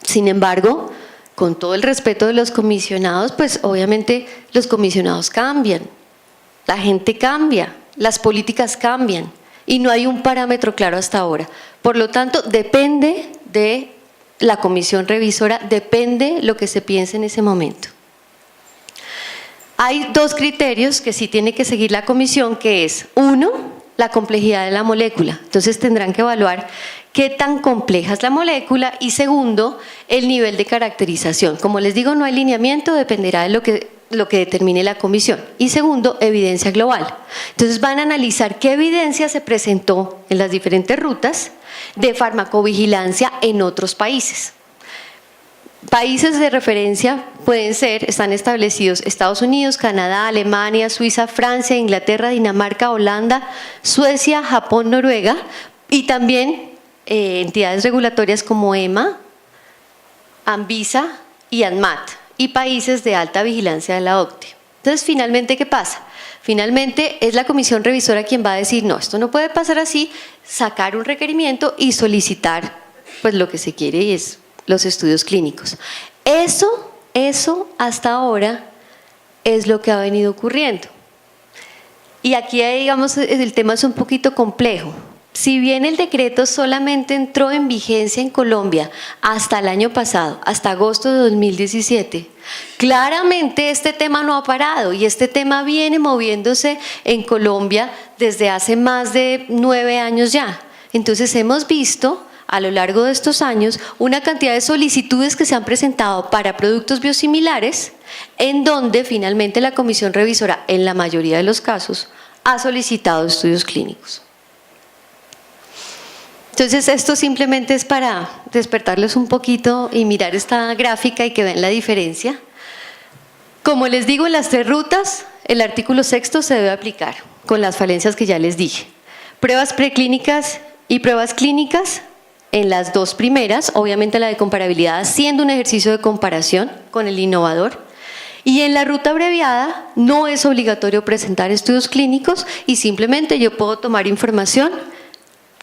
Sin embargo, con todo el respeto de los comisionados, pues obviamente los comisionados cambian, la gente cambia, las políticas cambian y no hay un parámetro claro hasta ahora. Por lo tanto, depende de la comisión revisora, depende lo que se piense en ese momento. Hay dos criterios que sí tiene que seguir la comisión, que es, uno, la complejidad de la molécula. Entonces tendrán que evaluar qué tan compleja es la molécula y segundo, el nivel de caracterización. Como les digo, no hay lineamiento, dependerá de lo que lo que determine la comisión. Y segundo, evidencia global. Entonces van a analizar qué evidencia se presentó en las diferentes rutas de farmacovigilancia en otros países. Países de referencia pueden ser, están establecidos Estados Unidos, Canadá, Alemania, Suiza, Francia, Inglaterra, Dinamarca, Holanda, Suecia, Japón, Noruega y también entidades regulatorias como EMA, Anvisa y ANMAT y países de alta vigilancia de la OCDE. Entonces, finalmente, ¿qué pasa? Finalmente es la comisión revisora quien va a decir, no, esto no puede pasar así, sacar un requerimiento y solicitar pues lo que se quiere y es los estudios clínicos. Eso hasta ahora es lo que ha venido ocurriendo. Y aquí, digamos, el tema es un poquito complejo. Si bien el decreto solamente entró en vigencia en Colombia hasta el año pasado, hasta agosto de 2017, claramente este tema no ha parado y este tema viene moviéndose en Colombia desde hace más de 9 años ya. Entonces hemos visto a lo largo de estos años una cantidad de solicitudes que se han presentado para productos biosimilares en donde finalmente la comisión revisora, en la mayoría de los casos, ha solicitado estudios clínicos. Entonces esto simplemente es para despertarles un poquito y mirar esta gráfica y que vean la diferencia. Como les digo, en las 3 rutas, el artículo 6º se debe aplicar con las falencias que ya les dije. Pruebas preclínicas y pruebas clínicas en las 2 primeras, obviamente la de comparabilidad haciendo un ejercicio de comparación con el innovador. Y en la ruta abreviada no es obligatorio presentar estudios clínicos y simplemente yo puedo tomar información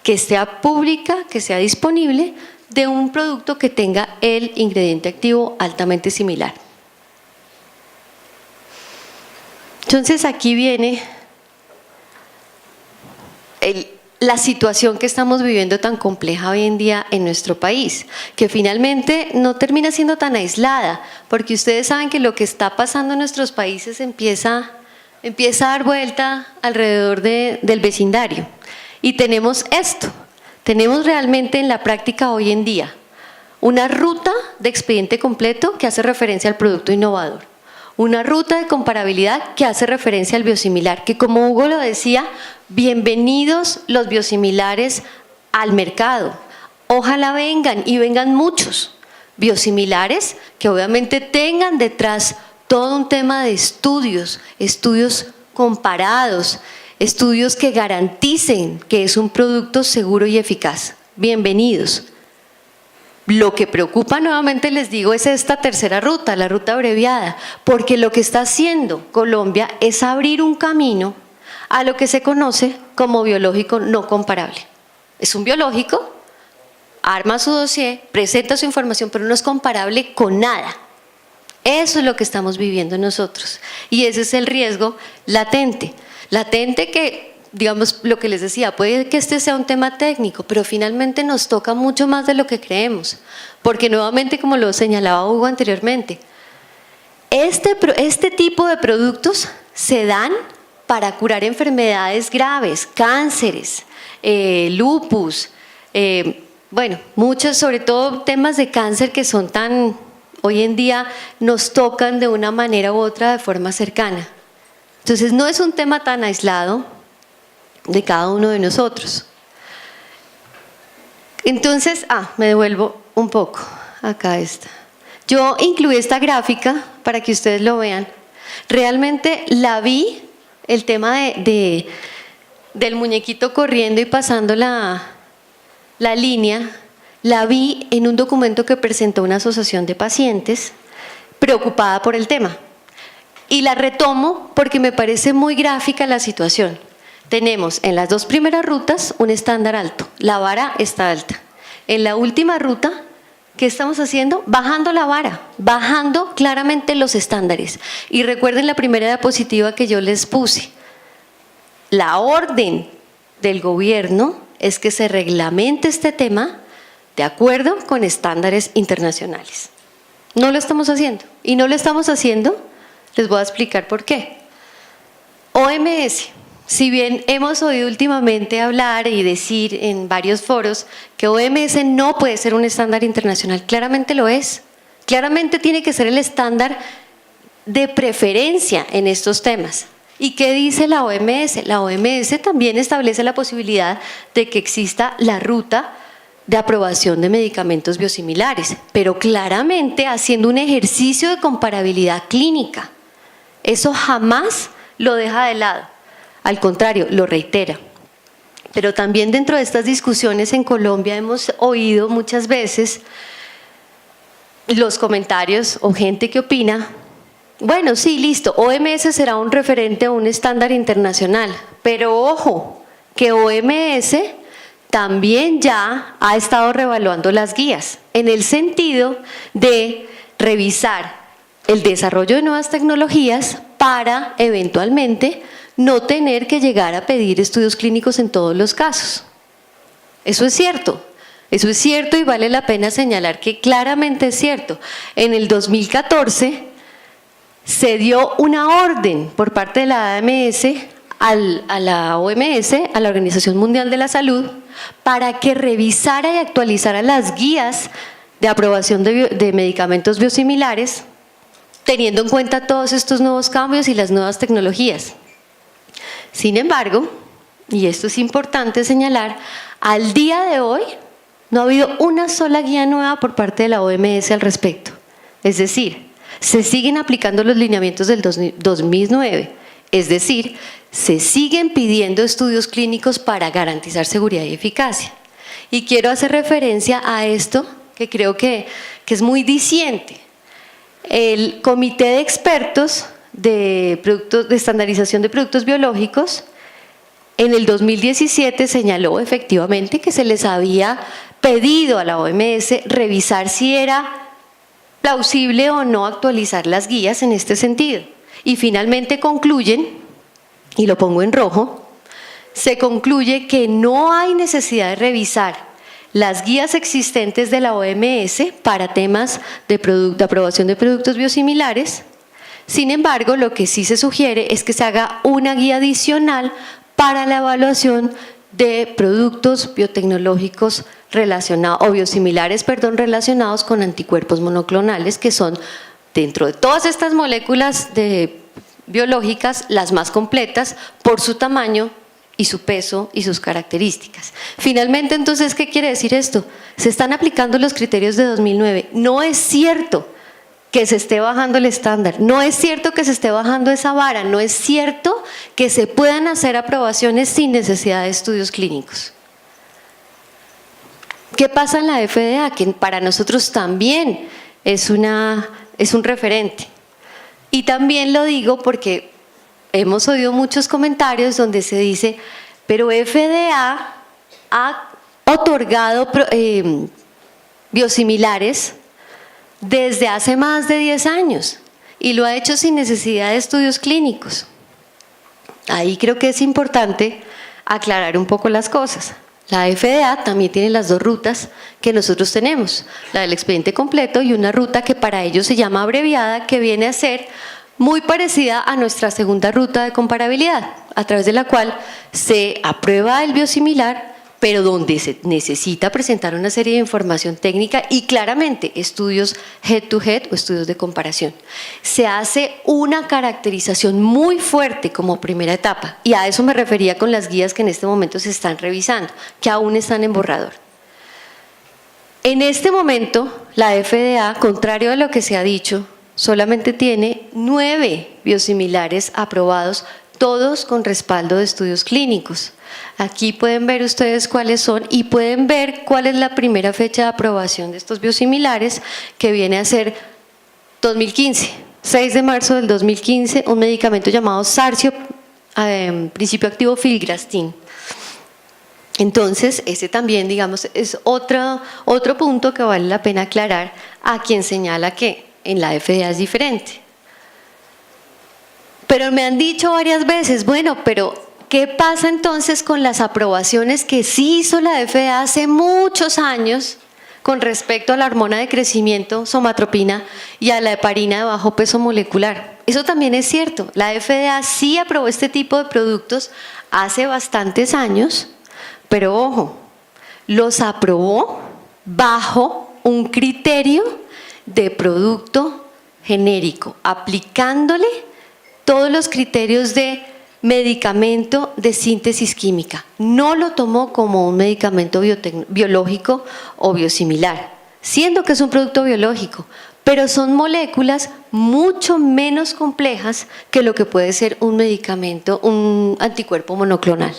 que sea pública, que sea disponible de un producto que tenga el ingrediente activo altamente similar. Entonces aquí viene la situación que estamos viviendo tan compleja hoy en día en nuestro país, que finalmente no termina siendo tan aislada, porque ustedes saben que lo que está pasando en nuestros países empieza a dar vuelta alrededor del vecindario. Y tenemos esto, tenemos realmente en la práctica hoy en día una ruta de expediente completo que hace referencia al producto innovador, una ruta de comparabilidad que hace referencia al biosimilar, que como Hugo lo decía, bienvenidos los biosimilares al mercado, ojalá vengan y vengan muchos biosimilares que obviamente tengan detrás todo un tema de estudios comparados, estudios que garanticen que es un producto seguro y eficaz. Bienvenidos. Lo que preocupa, nuevamente les digo, es esta tercera ruta, la ruta abreviada, porque lo que está haciendo Colombia es abrir un camino a lo que se conoce como biológico no comparable. Es un biológico, arma su dossier, presenta su información, pero no es comparable con nada. Eso es lo que estamos viviendo nosotros y ese es el riesgo latente. Latente que, digamos, lo que les decía, puede que este sea un tema técnico, pero finalmente nos toca mucho más de lo que creemos, porque nuevamente, como lo señalaba Hugo anteriormente, este tipo de productos se dan para curar enfermedades graves, cánceres, lupus, bueno, muchos, sobre todo temas de cáncer que son hoy en día nos tocan de una manera u otra de forma cercana. Entonces no es un tema tan aislado de cada uno de nosotros. Entonces, me devuelvo un poco, acá está. Yo incluí esta gráfica para que ustedes lo vean. Realmente la vi, el tema del muñequito corriendo y pasando la línea, la vi en un documento que presentó una asociación de pacientes preocupada por el tema. Y la retomo porque me parece muy gráfica la situación. Tenemos en las 2 primeras rutas un estándar alto, la vara está alta. En la última ruta, ¿qué estamos haciendo? Bajando la vara, bajando claramente los estándares. Y recuerden la primera diapositiva que yo les puse. La orden del gobierno es que se reglamente este tema de acuerdo con estándares internacionales. No lo estamos haciendo. Y no lo estamos haciendo, les voy a explicar por qué. OMS, si bien hemos oído últimamente hablar y decir en varios foros que OMS no puede ser un estándar internacional, claramente lo es. Claramente tiene que ser el estándar de preferencia en estos temas. ¿Y qué dice la OMS? La OMS también establece la posibilidad de que exista la ruta de aprobación de medicamentos biosimilares, pero claramente haciendo un ejercicio de comparabilidad clínica. Eso jamás lo deja de lado, al contrario, lo reitera. Pero también dentro de estas discusiones en Colombia hemos oído muchas veces los comentarios o gente que opina, bueno, sí, listo, OMS será un referente o un estándar internacional, pero ojo, que OMS también ya ha estado reevaluando las guías, en el sentido de revisar el desarrollo de nuevas tecnologías para eventualmente no tener que llegar a pedir estudios clínicos en todos los casos. Eso es cierto y vale la pena señalar que claramente es cierto. En el 2014 se dio una orden por parte de la OMS a la Organización Mundial de la Salud, para que revisara y actualizara las guías de aprobación de medicamentos biosimilares, teniendo en cuenta todos estos nuevos cambios y las nuevas tecnologías. Sin embargo, y esto es importante señalar, al día de hoy no ha habido una sola guía nueva por parte de la OMS al respecto. Es decir, se siguen aplicando los lineamientos del 2009, es decir, se siguen pidiendo estudios clínicos para garantizar seguridad y eficacia. Y quiero hacer referencia a esto que creo que es muy diciente. El Comité de Expertos de Estandarización de Productos Biológicos en el 2017 señaló efectivamente que se les había pedido a la OMS revisar si era plausible o no actualizar las guías en este sentido. Y finalmente concluyen, y lo pongo en rojo, se concluye que no hay necesidad de revisar las guías existentes de la OMS para temas de aprobación de productos biosimilares. Sin embargo, lo que sí se sugiere es que se haga una guía adicional para la evaluación de productos biotecnológicos relacionados, o biosimilares, relacionados con anticuerpos monoclonales, que son, dentro de todas estas moléculas biológicas, las más completas por su tamaño y su peso y sus características. Finalmente, entonces, ¿qué quiere decir esto? Se están aplicando los criterios de 2009. No es cierto que se esté bajando el estándar, no es cierto que se esté bajando esa vara, no es cierto que se puedan hacer aprobaciones sin necesidad de estudios clínicos. ¿Qué pasa en la FDA? Que para nosotros también es un referente. Y también lo digo porque hemos oído muchos comentarios donde se dice, pero FDA ha otorgado biosimilares desde hace más de 10 años y lo ha hecho sin necesidad de estudios clínicos. Ahí creo que es importante aclarar un poco las cosas. La FDA también tiene las dos rutas que nosotros tenemos, la del expediente completo y una ruta que para ellos se llama abreviada, que viene a ser muy parecida a nuestra segunda ruta de comparabilidad, a través de la cual se aprueba el biosimilar, pero donde se necesita presentar una serie de información técnica y claramente estudios head-to-head o estudios de comparación. Se hace una caracterización muy fuerte como primera etapa y a eso me refería con las guías que en este momento se están revisando, que aún están en borrador. En este momento, la FDA, contrario a lo que se ha dicho, solamente tiene 9 biosimilares aprobados, todos con respaldo de estudios clínicos. Aquí pueden ver ustedes cuáles son y pueden ver cuál es la primera fecha de aprobación de estos biosimilares, que viene a ser 2015, 6 de marzo del 2015, un medicamento llamado Sarcio, principio activo filgrastim. Entonces, ese también, digamos, es otro punto que vale la pena aclarar a quien señala que en la FDA es diferente. Pero me han dicho varias veces, bueno, pero ¿qué pasa entonces con las aprobaciones que sí hizo la FDA hace muchos años con respecto a la hormona de crecimiento, somatropina, y a la heparina de bajo peso molecular? Eso también es cierto, la FDA sí aprobó este tipo de productos hace bastantes años, pero ojo, los aprobó bajo un criterio de producto genérico, aplicándole todos los criterios de medicamento de síntesis química. No lo tomó como un medicamento biológico o biosimilar, siendo que es un producto biológico, pero son moléculas mucho menos complejas que lo que puede ser un medicamento, un anticuerpo monoclonal.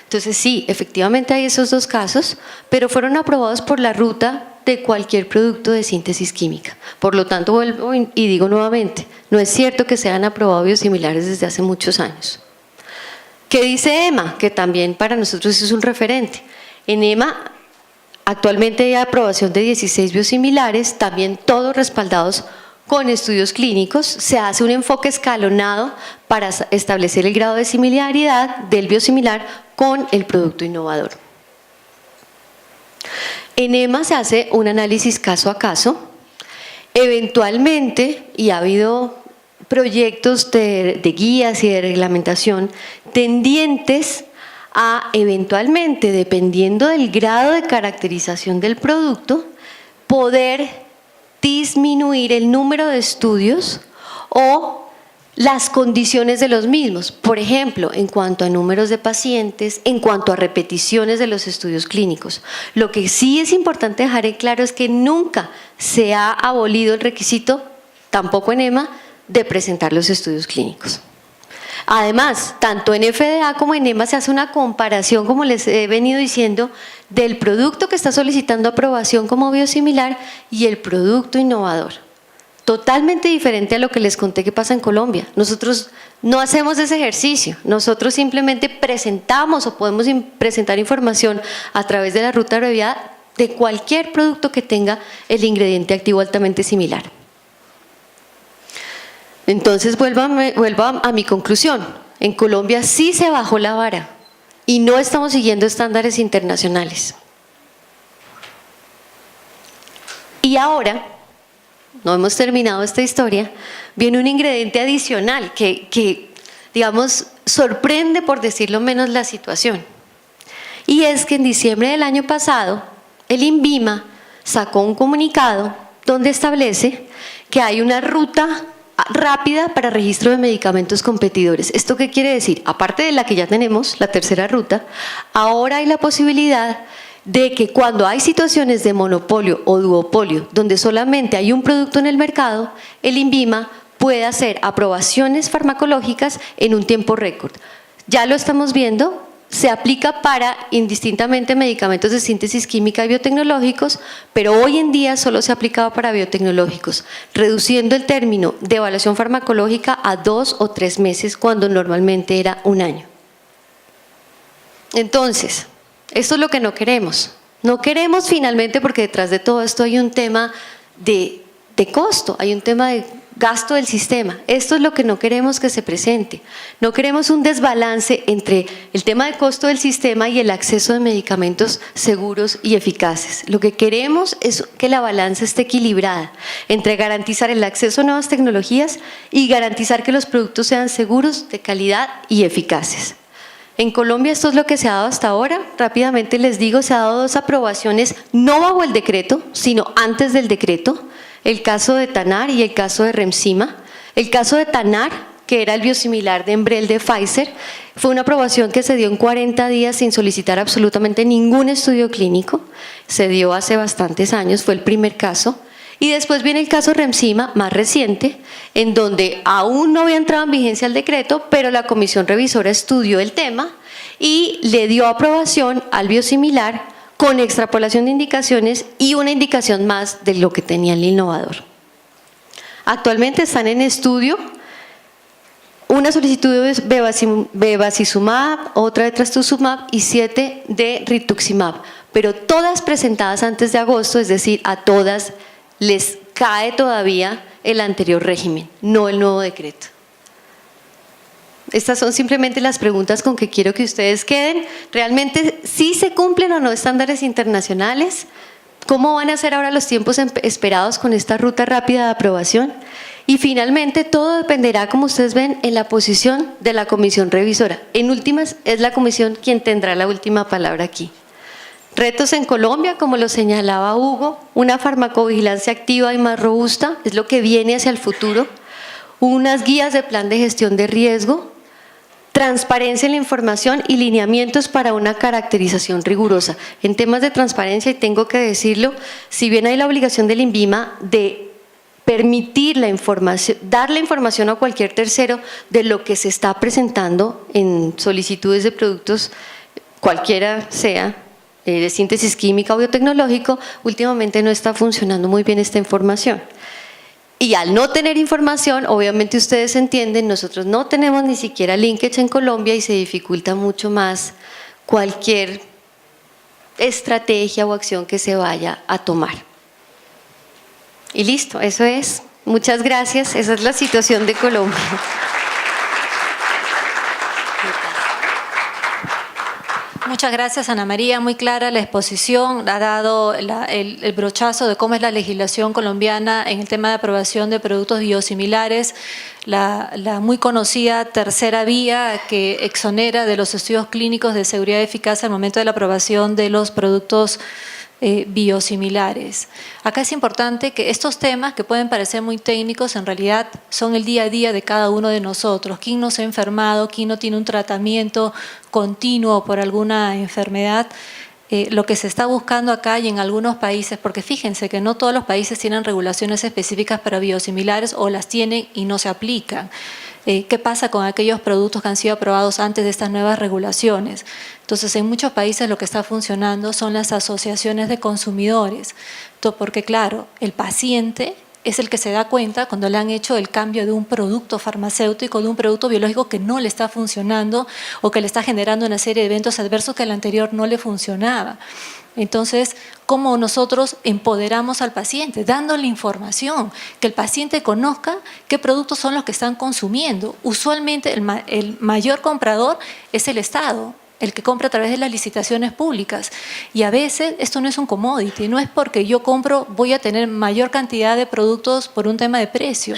Entonces sí, efectivamente hay esos dos casos, pero fueron aprobados por la ruta de cualquier producto de síntesis química. Por lo tanto, vuelvo y digo nuevamente, no es cierto que se hayan aprobado biosimilares desde hace muchos años. ¿Qué dice EMA? Que también para nosotros es un referente. En EMA actualmente hay aprobación de 16 biosimilares, también todos respaldados con estudios clínicos. Se hace un enfoque escalonado para establecer el grado de similaridad del biosimilar con el producto innovador. En EMA se hace un análisis caso a caso. Eventualmente, y ha habido proyectos de guías y de reglamentación tendientes a eventualmente, dependiendo del grado de caracterización del producto, poder disminuir el número de estudios o las condiciones de los mismos. Por ejemplo, en cuanto a números de pacientes, en cuanto a repeticiones de los estudios clínicos. Lo que sí es importante dejar en claro es que nunca se ha abolido el requisito, tampoco en EMA, de presentar los estudios clínicos. Además, tanto en FDA como en EMA se hace una comparación, como les he venido diciendo, del producto que está solicitando aprobación como biosimilar y el producto innovador. Totalmente diferente a lo que les conté que pasa en Colombia. Nosotros no hacemos ese ejercicio, nosotros simplemente presentamos o podemos presentar información a través de la ruta abreviada de cualquier producto que tenga el ingrediente activo altamente similar. Entonces vuelvo a mi conclusión. En Colombia sí se bajó la vara y no estamos siguiendo estándares internacionales. Y ahora, no hemos terminado esta historia, viene un ingrediente adicional que digamos, sorprende, por decirlo menos, la situación. Y es que en diciembre del año pasado, el INVIMA sacó un comunicado donde establece que hay una ruta rápida para registro de medicamentos competidores. ¿Esto qué quiere decir? Aparte de la que ya tenemos, la tercera ruta, ahora hay la posibilidad de que cuando hay situaciones de monopolio o duopolio, donde solamente hay un producto en el mercado, el INVIMA puede hacer aprobaciones farmacológicas en un tiempo récord. Ya lo estamos viendo. Se aplica para indistintamente medicamentos de síntesis química y biotecnológicos, pero hoy en día solo se ha aplicado para biotecnológicos, reduciendo el término de evaluación farmacológica a 2 o 3 meses, cuando normalmente era 1 año. Entonces, esto es lo que no queremos. No queremos finalmente, porque detrás de todo esto hay un tema de costo, hay un tema de gasto del sistema. Esto es lo que no queremos que se presente. No queremos un desbalance entre el tema de costo del sistema y el acceso de medicamentos seguros y eficaces. Lo que queremos es que la balanza esté equilibrada entre garantizar el acceso a nuevas tecnologías y garantizar que los productos sean seguros, de calidad y eficaces. En Colombia esto es lo que se ha dado hasta ahora. Rápidamente les digo, se ha dado 2 aprobaciones, no bajo el decreto, sino antes del decreto. El caso de Tanar y el caso de Remsima. El caso de Tanar, que era el biosimilar de Enbrel de Pfizer, fue una aprobación que se dio en 40 días sin solicitar absolutamente ningún estudio clínico. Se dio hace bastantes años, fue el primer caso. Y después viene el caso Remsima, más reciente, en donde aún no había entrado en vigencia el decreto, pero la comisión revisora estudió el tema y le dio aprobación al biosimilar con extrapolación de indicaciones y una indicación más de lo que tenía el innovador. Actualmente están en estudio una solicitud de bevacizumab, otra de trastuzumab y 7 de rituximab, pero todas presentadas antes de agosto, es decir, a todas les cae todavía el anterior régimen, no el nuevo decreto. Estas son simplemente las preguntas con que quiero que ustedes queden. ¿Realmente sí se cumplen o no estándares internacionales? ¿Cómo van a ser ahora los tiempos esperados con esta ruta rápida de aprobación? Y finalmente todo dependerá, como ustedes ven, en la posición de la comisión revisora. En últimas, es la comisión quien tendrá la última palabra aquí. Retos en Colombia, como lo señalaba Hugo, una farmacovigilancia activa y más robusta, es lo que viene hacia el futuro, unas guías de plan de gestión de riesgo, transparencia en la información y lineamientos para una caracterización rigurosa. En temas de transparencia, y tengo que decirlo, si bien hay la obligación del INVIMA de permitir la información, dar la información a cualquier tercero de lo que se está presentando en solicitudes de productos, cualquiera sea, de síntesis química o biotecnológico, últimamente no está funcionando muy bien esta información. Y al no tener información, obviamente ustedes entienden, nosotros no tenemos ni siquiera linkage en Colombia y se dificulta mucho más cualquier estrategia o acción que se vaya a tomar. Y listo, eso es. Muchas gracias, esa es la situación de Colombia. Muchas gracias, Ana María. Muy clara la exposición, ha dado el brochazo de cómo es la legislación colombiana en el tema de aprobación de productos biosimilares, la muy conocida tercera vía que exonera de los estudios clínicos de seguridad y eficacia al momento de la aprobación de los productos biosimilares. Acá es importante que estos temas que pueden parecer muy técnicos en realidad son el día a día de cada uno de nosotros. ¿Quién no se ha enfermado? ¿Quién no tiene un tratamiento continuo por alguna enfermedad? Lo que se está buscando acá y en algunos países, porque fíjense que no todos los países tienen regulaciones específicas para biosimilares o las tienen y no se aplican. ¿Qué pasa con aquellos productos que han sido aprobados antes de estas nuevas regulaciones? Entonces, en muchos países lo que está funcionando son las asociaciones de consumidores, porque claro, el paciente es el que se da cuenta cuando le han hecho el cambio de un producto farmacéutico, de un producto biológico que no le está funcionando o que le está generando una serie de eventos adversos que el anterior no le funcionaba. Entonces, ¿cómo nosotros empoderamos al paciente? Dándole información, que el paciente conozca qué productos son los que están consumiendo. Usualmente el mayor comprador es el Estado, el que compra a través de las licitaciones públicas. Y a veces esto no es un commodity, no es porque yo compro, voy a tener mayor cantidad de productos por un tema de precio.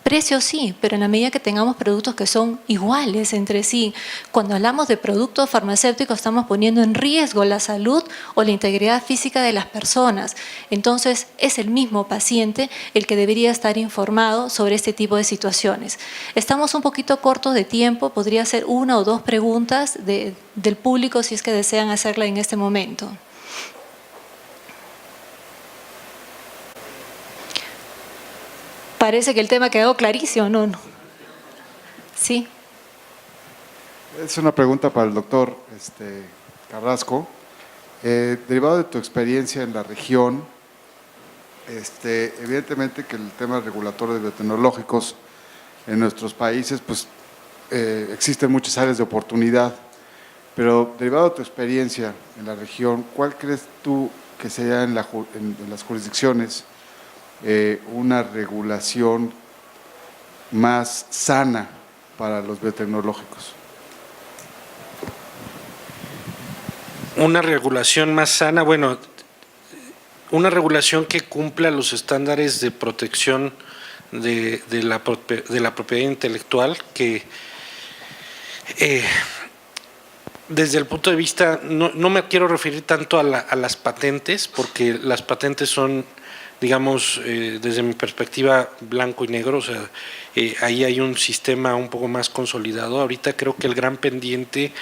Precio sí, pero en la medida que tengamos productos que son iguales entre sí. Cuando hablamos de productos farmacéuticos estamos poniendo en riesgo la salud o la integridad física de las personas. Entonces es el mismo paciente el que debería estar informado sobre este tipo de situaciones. Estamos un poquito cortos de tiempo, podría hacer una o dos preguntas del público si es que desean hacerla en este momento. Parece que el tema quedó clarísimo, ¿no? Sí. Es una pregunta para el doctor Carrasco. Derivado de tu experiencia en la región, evidentemente que el tema regulatorio de biotecnológicos en nuestros países, pues existen muchas áreas de oportunidad, pero derivado de tu experiencia en la región, ¿cuál crees tú que sea en las jurisdicciones una regulación más sana para los biotecnológicos? Una regulación más sana, bueno, una regulación que cumpla los estándares de protección de la propiedad intelectual, que desde el punto de vista, no me quiero referir tanto a las patentes, porque las patentes son, digamos, desde mi perspectiva, blanco y negro, o sea, ahí hay un sistema un poco más consolidado. Ahorita creo que el gran pendiente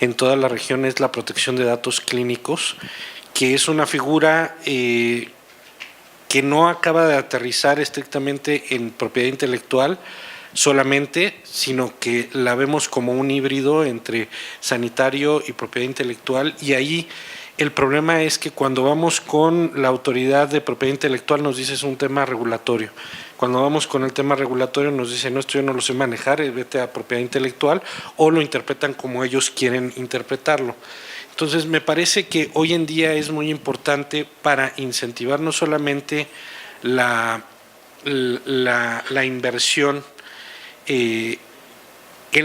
en toda la región es la protección de datos clínicos, que es una figura que no acaba de aterrizar estrictamente en propiedad intelectual solamente, sino que la vemos como un híbrido entre sanitario y propiedad intelectual, y ahí el problema es que cuando vamos con la autoridad de propiedad intelectual nos dice es un tema regulatorio. Cuando vamos con el tema regulatorio nos dicen no, esto yo no lo sé manejar, vete a propiedad intelectual, o lo interpretan como ellos quieren interpretarlo. Entonces me parece que hoy en día es muy importante para incentivar no solamente la inversión en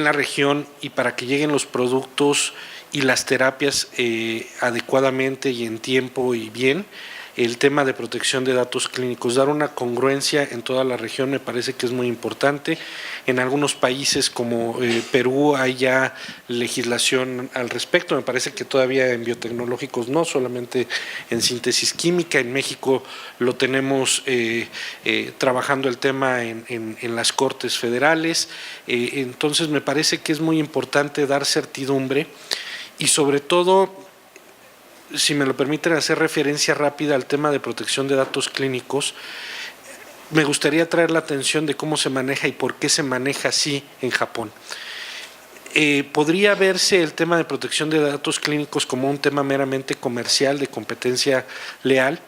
la región y para que lleguen los productos y las terapias adecuadamente y en tiempo y bien, el tema de protección de datos clínicos. Dar una congruencia en toda la región me parece que es muy importante. En algunos países como Perú hay ya legislación al respecto, me parece que todavía en biotecnológicos no, solamente en síntesis química. En México lo tenemos trabajando el tema en las Cortes Federales. Entonces me parece que es muy importante dar certidumbre y sobre todo, si me lo permiten, hacer referencia rápida al tema de protección de datos clínicos. Me gustaría traer la atención de cómo se maneja y por qué se maneja así en Japón. Podría verse el tema de protección de datos clínicos como un tema meramente comercial, de competencia leal,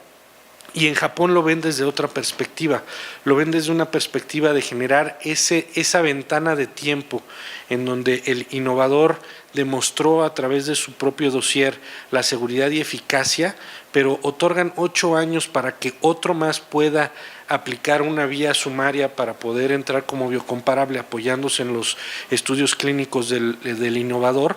y en Japón lo ven desde otra perspectiva, lo ven desde una perspectiva de generar esa ventana de tiempo en donde el innovador demostró a través de su propio dossier la seguridad y eficacia, pero otorgan 8 años para que otro más pueda aplicar una vía sumaria para poder entrar como biocomparable apoyándose en los estudios clínicos del innovador,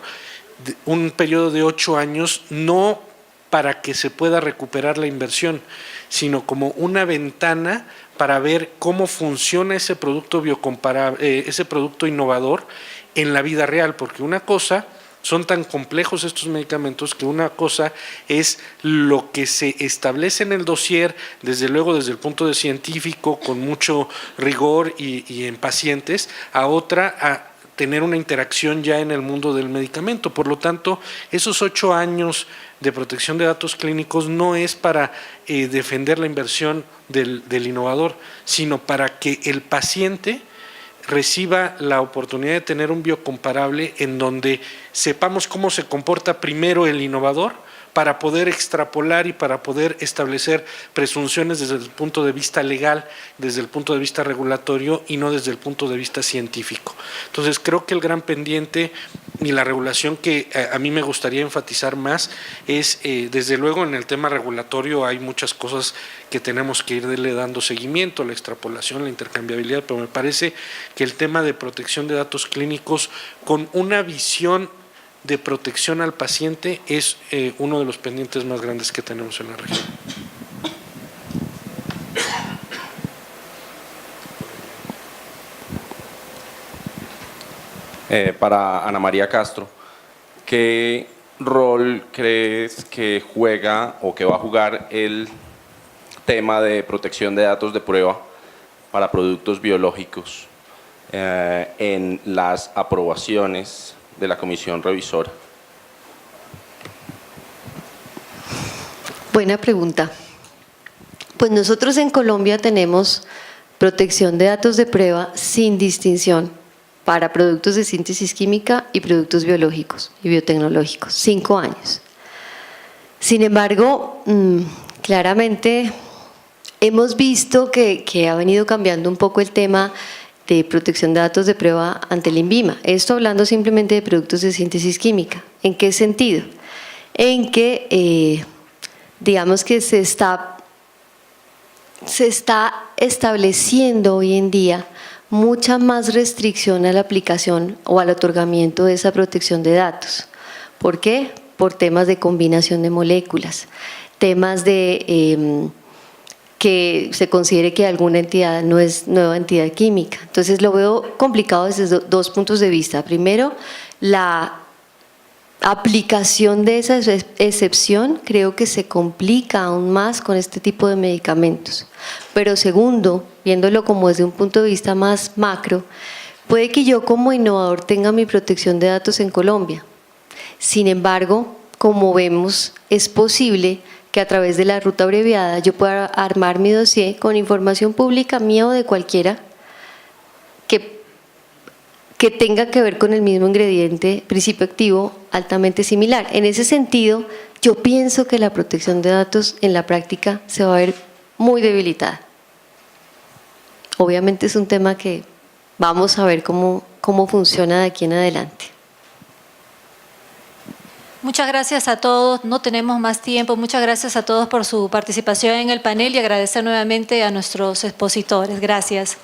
un periodo de 8 años, no para que se pueda recuperar la inversión, sino como una ventana para ver cómo funciona ese producto biocomparable, ese producto innovador en la vida real, porque una cosa, son tan complejos estos medicamentos que una cosa es lo que se establece en el dossier, desde luego desde el punto de científico, con mucho rigor y en pacientes, a otra a tener una interacción ya en el mundo del medicamento. Por lo tanto, esos 8 años de protección de datos clínicos no es para defender la inversión del innovador, sino para que el paciente reciba la oportunidad de tener un biocomparable en donde sepamos cómo se comporta primero el innovador para poder extrapolar y para poder establecer presunciones desde el punto de vista legal, desde el punto de vista regulatorio y no desde el punto de vista científico. Entonces creo que el gran pendiente y la regulación que a mí me gustaría enfatizar más es, desde luego en el tema regulatorio hay muchas cosas que tenemos que irle dando seguimiento, la extrapolación, la intercambiabilidad, pero me parece que el tema de protección de datos clínicos con una visión de protección al paciente es uno de los pendientes más grandes que tenemos en la región. Para Ana María Castro, ¿qué rol crees que juega o que va a jugar el tema de protección de datos de prueba para productos biológicos en las aprobaciones de la Comisión Revisora? Buena pregunta. Pues nosotros en Colombia tenemos protección de datos de prueba sin distinción para productos de síntesis química y productos biológicos y biotecnológicos, 5 años. Sin embargo, claramente hemos visto que ha venido cambiando un poco el tema de protección de datos de prueba ante el INVIMA. Esto hablando simplemente de productos de síntesis química. ¿En qué sentido? En que digamos que se está estableciendo hoy en día mucha más restricción a la aplicación o al otorgamiento de esa protección de datos. ¿Por qué? Por temas de combinación de moléculas, temas de que se considere que alguna entidad no es nueva entidad química. Entonces lo veo complicado desde 2 puntos de vista. Primero, la aplicación de esa excepción creo que se complica aún más con este tipo de medicamentos. Pero segundo, viéndolo como desde un punto de vista más macro, puede que yo como innovador tenga mi protección de datos en Colombia. Sin embargo, como vemos, es posible que a través de la ruta abreviada yo pueda armar mi dossier con información pública mía o de cualquiera que tenga que ver con el mismo ingrediente, principio activo altamente similar. En ese sentido, yo pienso que la protección de datos en la práctica se va a ver muy debilitada. Obviamente es un tema que vamos a ver cómo funciona de aquí en adelante. Muchas gracias a todos, no tenemos más tiempo. Muchas gracias a todos por su participación en el panel y agradecer nuevamente a nuestros expositores. Gracias.